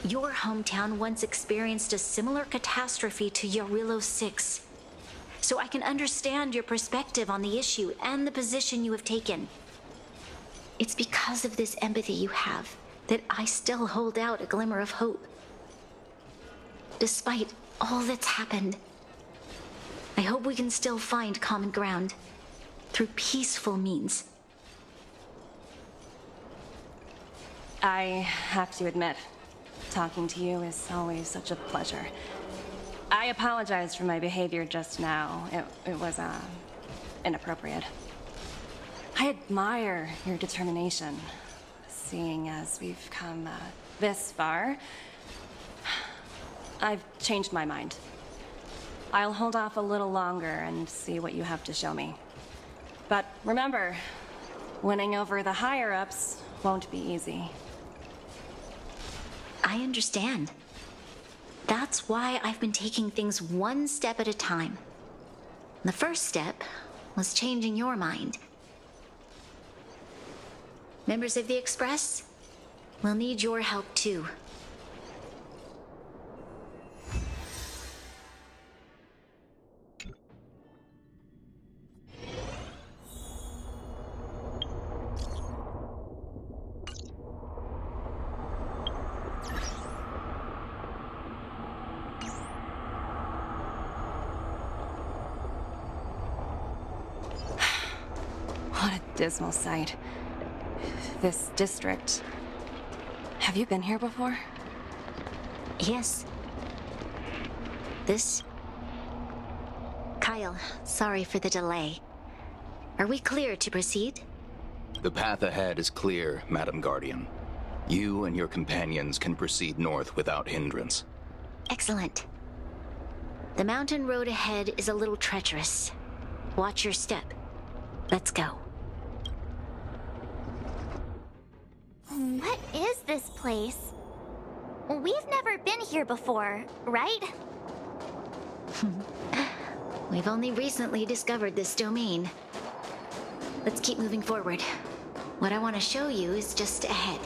Your hometown once experienced a similar catastrophe to Yarilo 6. So I can understand your perspective on the issue and the position you have taken. It's because of this empathy you have that I still hold out a glimmer of hope. Despite all that's happened, I hope we can still find common ground through peaceful means. I have to admit, talking to you is always such a pleasure. I apologize for my behavior just now. It was, inappropriate. I admire your determination, seeing as we've come, this far. I've changed my mind. I'll hold off a little longer and see what you have to show me. But remember, winning over the higher-ups won't be easy. I understand. That's why I've been taking things one step at a time. The first step was changing your mind. Members of the Express, we'll need your help too. What a dismal sight. This district. Have you been here before? Yes. Kyle, sorry for the delay. Are we clear to proceed? The path ahead is clear, Madam Guardian. You and your companions can proceed north without hindrance. Excellent. The mountain road ahead is a little treacherous. Watch your step. Let's go. What is this place? We've never been here before, right? We've only recently discovered this domain. Let's keep moving forward. What I want to show you is just ahead.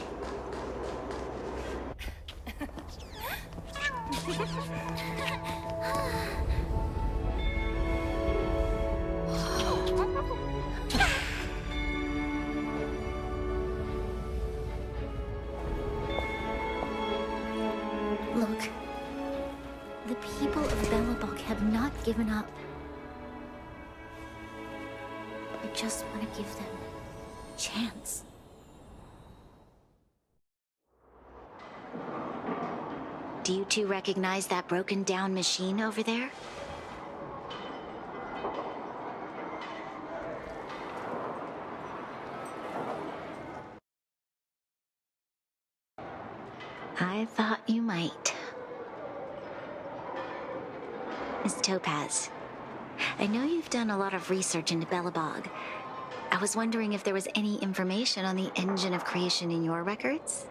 Look. The people of Belobog have not given up. I just want to give them a chance. Do you two recognize that broken down machine over there? I thought you might. Miss Topaz, I know you've done a lot of research into Belobog. I was wondering if there was any information on the engine of creation in your records?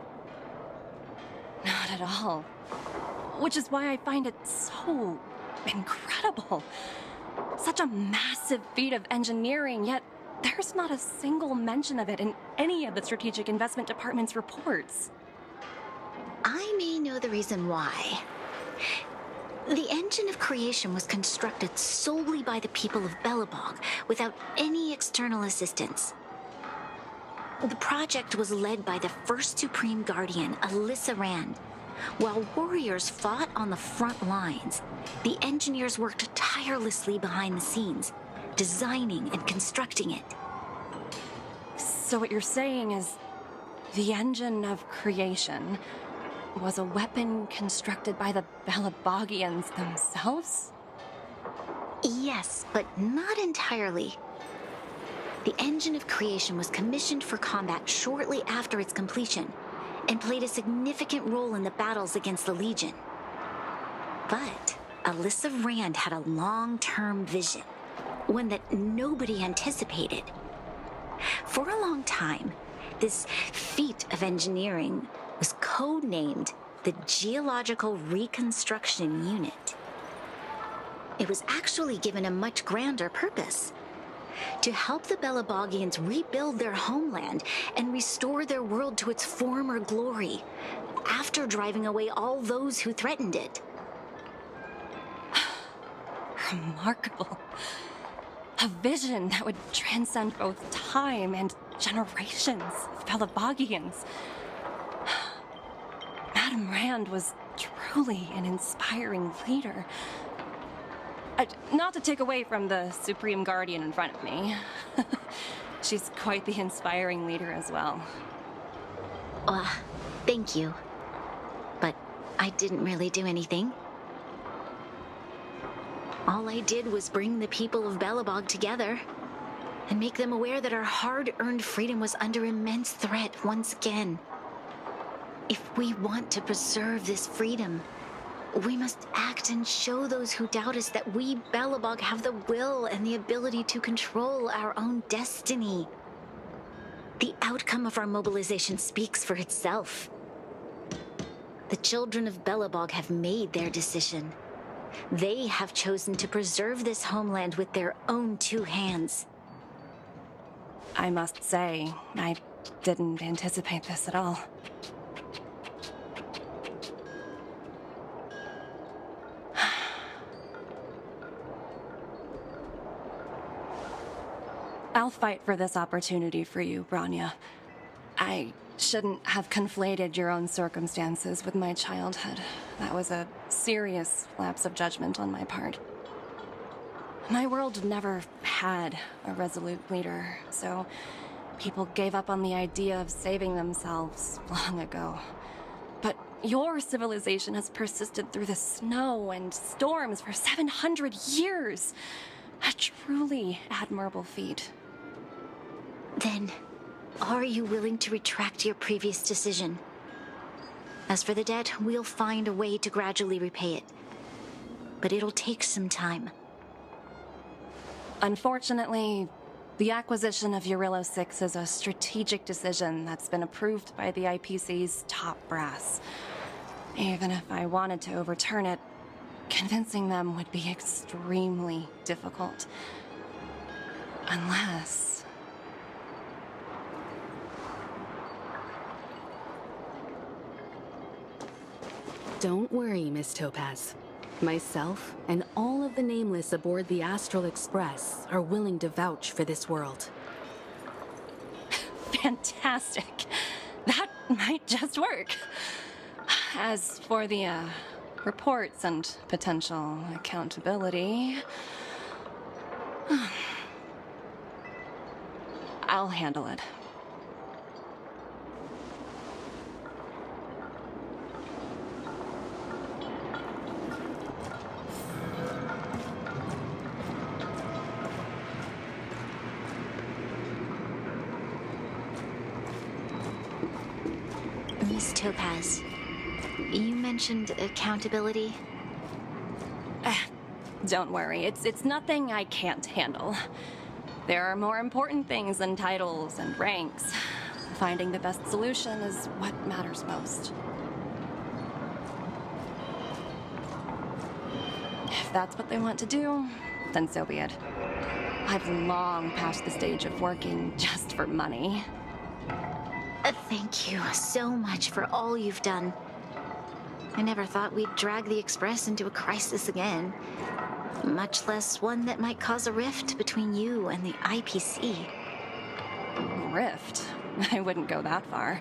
Not at all. Which is why I find it so incredible. Such a massive feat of engineering, yet there's not a single mention of it in any of the Strategic Investment Department's reports. I may know the reason why. The engine of creation was constructed solely by the people of Belobog, without any external assistance. The project was led by the first Supreme Guardian, Alyssa Rand. While warriors fought on the front lines, the engineers worked tirelessly behind the scenes, designing and constructing it. So what you're saying is the engine of creation was a weapon constructed by the Belabogians themselves? Yes, but not entirely. The engine of creation was commissioned for combat shortly after its completion, and played a significant role in the battles against the Legion. But Alyssa Rand had a long-term vision, one that nobody anticipated. For a long time, this feat of engineering was codenamed the Geological Reconstruction Unit. It was actually given a much grander purpose: to help the Belabogians rebuild their homeland and restore their world to its former glory, after driving away all those who threatened it. Remarkable. A vision that would transcend both time and generations of Belabogians. Madame Rand was truly an inspiring leader. Not to take away from the Supreme Guardian in front of me. She's quite the inspiring leader as well. Thank you. But I didn't really do anything. All I did was bring the people of Belobog together and make them aware that our hard-earned freedom was under immense threat once again. If we want to preserve this freedom, we must act and show those who doubt us that we, Belobog, have the will and the ability to control our own destiny. The outcome of our mobilization speaks for itself. The children of Belobog have made their decision. They have chosen to preserve this homeland with their own two hands. I must say, I didn't anticipate this at all. I'll fight for this opportunity for you, Branya. I shouldn't have conflated your own circumstances with my childhood. That was a serious lapse of judgment on my part. My world never had a resolute leader, so people gave up on the idea of saving themselves long ago. But your civilization has persisted through the snow and storms for 700 years. A truly admirable feat. Then, are you willing to retract your previous decision? As for the debt, we'll find a way to gradually repay it. But it'll take some time. Unfortunately, the acquisition of Urilla 6 is a strategic decision that's been approved by the IPC's top brass. Even if I wanted to overturn it, convincing them would be extremely difficult. Unless... Don't worry, Miss Topaz. Myself and all of the Nameless aboard the Astral Express are willing to vouch for this world. Fantastic. That might just work. As for the, reports and potential accountability... I'll handle it. Miss Topaz, you mentioned accountability. Don't worry, it's nothing I can't handle. There are more important things than titles and ranks. Finding the best solution is what matters most. If that's what they want to do, then so be it. I've long passed the stage of working just for money. Thank you so much for all you've done. I never thought we'd drag the Express into a crisis again, much less one that might cause a rift between you and the IPC. Rift? I wouldn't go that far.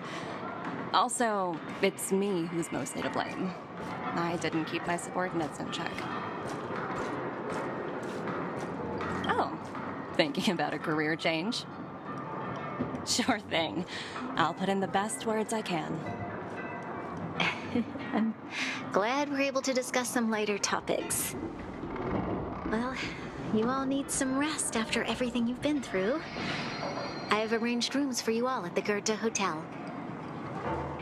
Also, it's me who's mostly to blame. I didn't keep my subordinates in check. Oh, thinking about a career change? Sure thing. I'll put in the best words I can. I'm glad we're able to discuss some lighter topics. Well, you all need some rest after everything you've been through. I have arranged rooms for you all at the Goethe Hotel.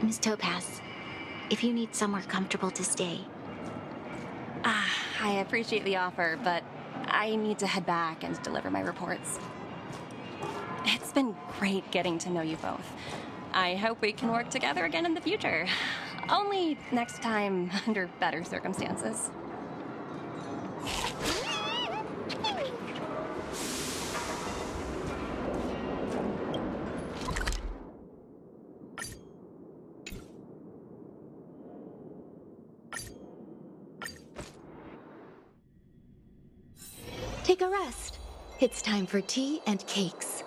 Miss Topaz, if you need somewhere comfortable to stay. I appreciate the offer, but I need to head back and deliver my reports. It's been great getting to know you both. I hope we can work together again in the future. Only next time under better circumstances. Take a rest. It's time for tea and cakes.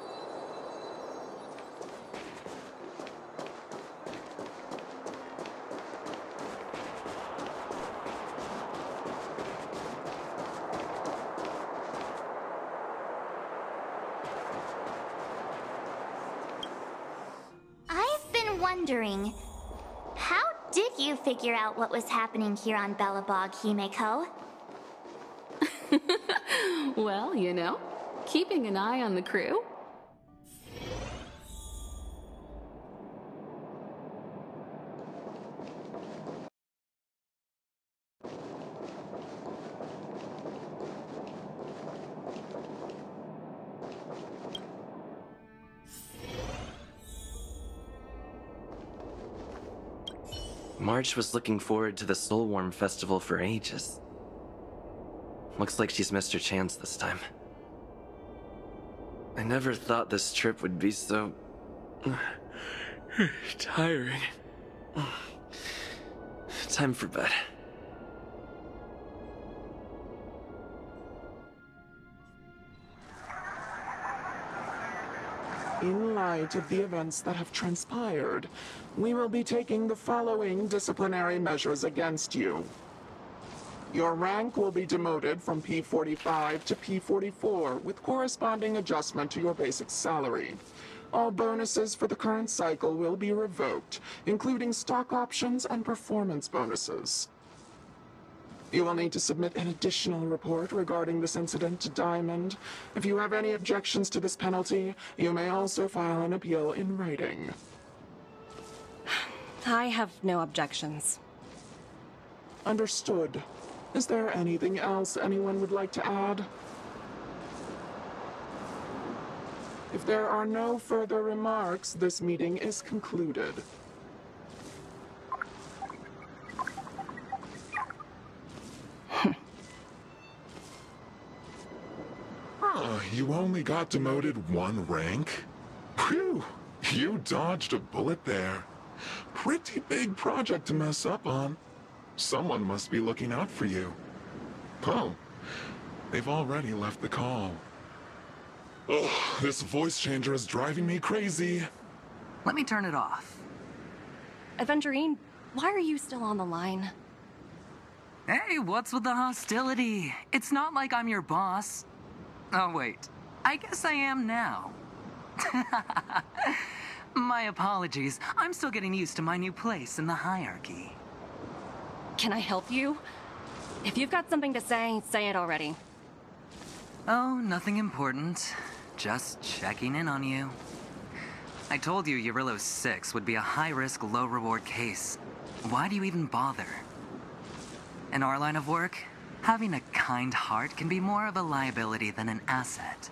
I've been wondering, how did you figure out what was happening here on Belobog, Himeko? Well, you know, keeping an eye on the crew. March was looking forward to the Soulworm Festival for ages. Looks like she's missed her chance this time. I never thought this trip would be so... tiring. Time for bed. In light of the events that have transpired, we will be taking the following disciplinary measures against you. Your rank will be demoted from P45 to P44 with corresponding adjustment to your basic salary. All bonuses for the current cycle will be revoked, including stock options and performance bonuses. You will need to submit an additional report regarding this incident to Diamond. If you have any objections to this penalty, you may also file an appeal in writing. I have no objections. Understood. Is there anything else anyone would like to add? If there are no further remarks, this meeting is concluded. You only got demoted one rank? Phew, you dodged a bullet there. Pretty big project to mess up on. Someone must be looking out for you. Oh, they've already left the call. Ugh, this voice changer is driving me crazy. Let me turn it off. Aventurine, why are you still on the line? Hey, what's with the hostility? It's not like I'm your boss. Oh, wait. I guess I am now. My apologies. I'm still getting used to my new place in the hierarchy. Can I help you? If you've got something to say it already. Oh, nothing important. Just checking in on you. I told you Eurylos 6 would be a high-risk, low-reward case. Why do you even bother? In our line of work, having a kind heart can be more of a liability than an asset.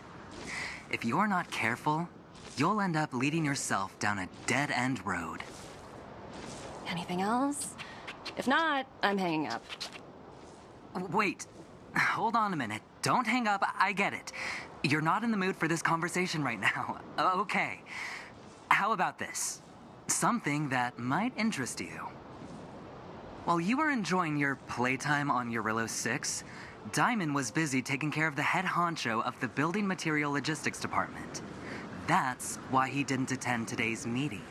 If you're not careful, you'll end up leading yourself down a dead-end road. Anything else? If not, I'm hanging up. Wait, hold on a minute. don't hang up. I get it. You're not in the mood for this conversation right now. Okay. How about this? Something that might interest you. While you were enjoying your playtime on Eurillo 6, Diamond was busy taking care of the head honcho of the Building Material Logistics Department. That's why he didn't attend today's meeting.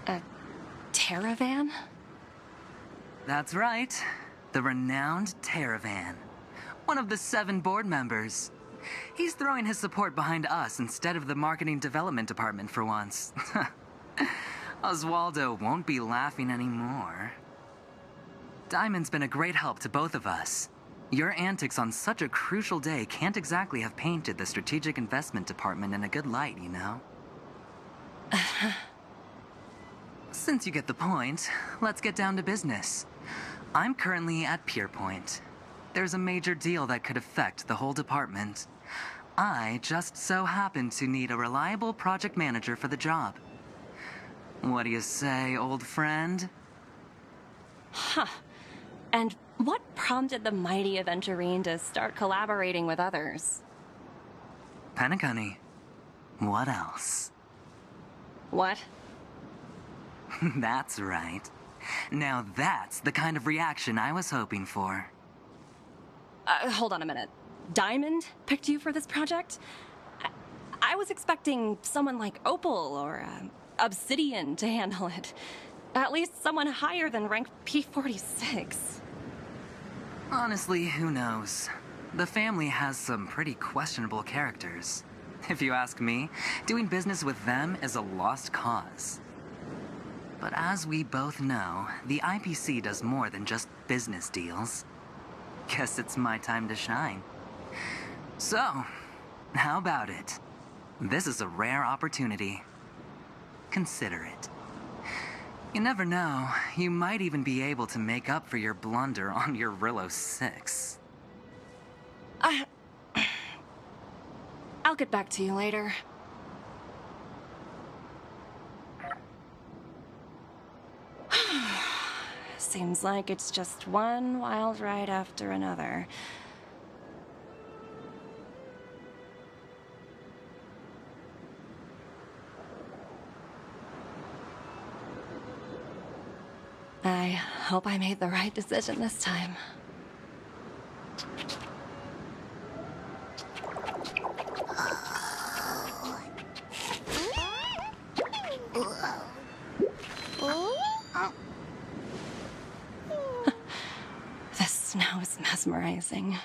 A Terravan? That's right. The renowned Terravan. One of the 7 board members. He's throwing his support behind us instead of the Marketing Development Department for once. Oswaldo won't be laughing anymore. Diamond's been a great help to both of us. Your antics on such a crucial day can't exactly have painted the Strategic Investment Department in a good light, you know? Since you get the point, let's get down to business. I'm currently at Pierpoint. There's a major deal that could affect the whole department. I just so happen to need a reliable project manager for the job. What do you say, old friend? Huh. And what prompted the mighty Aventurine to start collaborating with others? Penacunny. What else? What? That's right. Now that's the kind of reaction I was hoping for. Hold on a minute. Diamond picked you for this project? I was expecting someone like Opal or Obsidian to handle it. At least someone higher than rank P46. Honestly, who knows? The family has some pretty questionable characters. If you ask me, doing business with them is a lost cause. But as we both know, the IPC does more than just business deals. Guess it's my time to shine. So, how about it? This is a rare opportunity. Consider it. You never know, you might even be able to make up for your blunder on Eurillo 6. I'll get back to you later. Seems like it's just one wild ride after another. I hope I made the right decision this time. The snow is mesmerizing.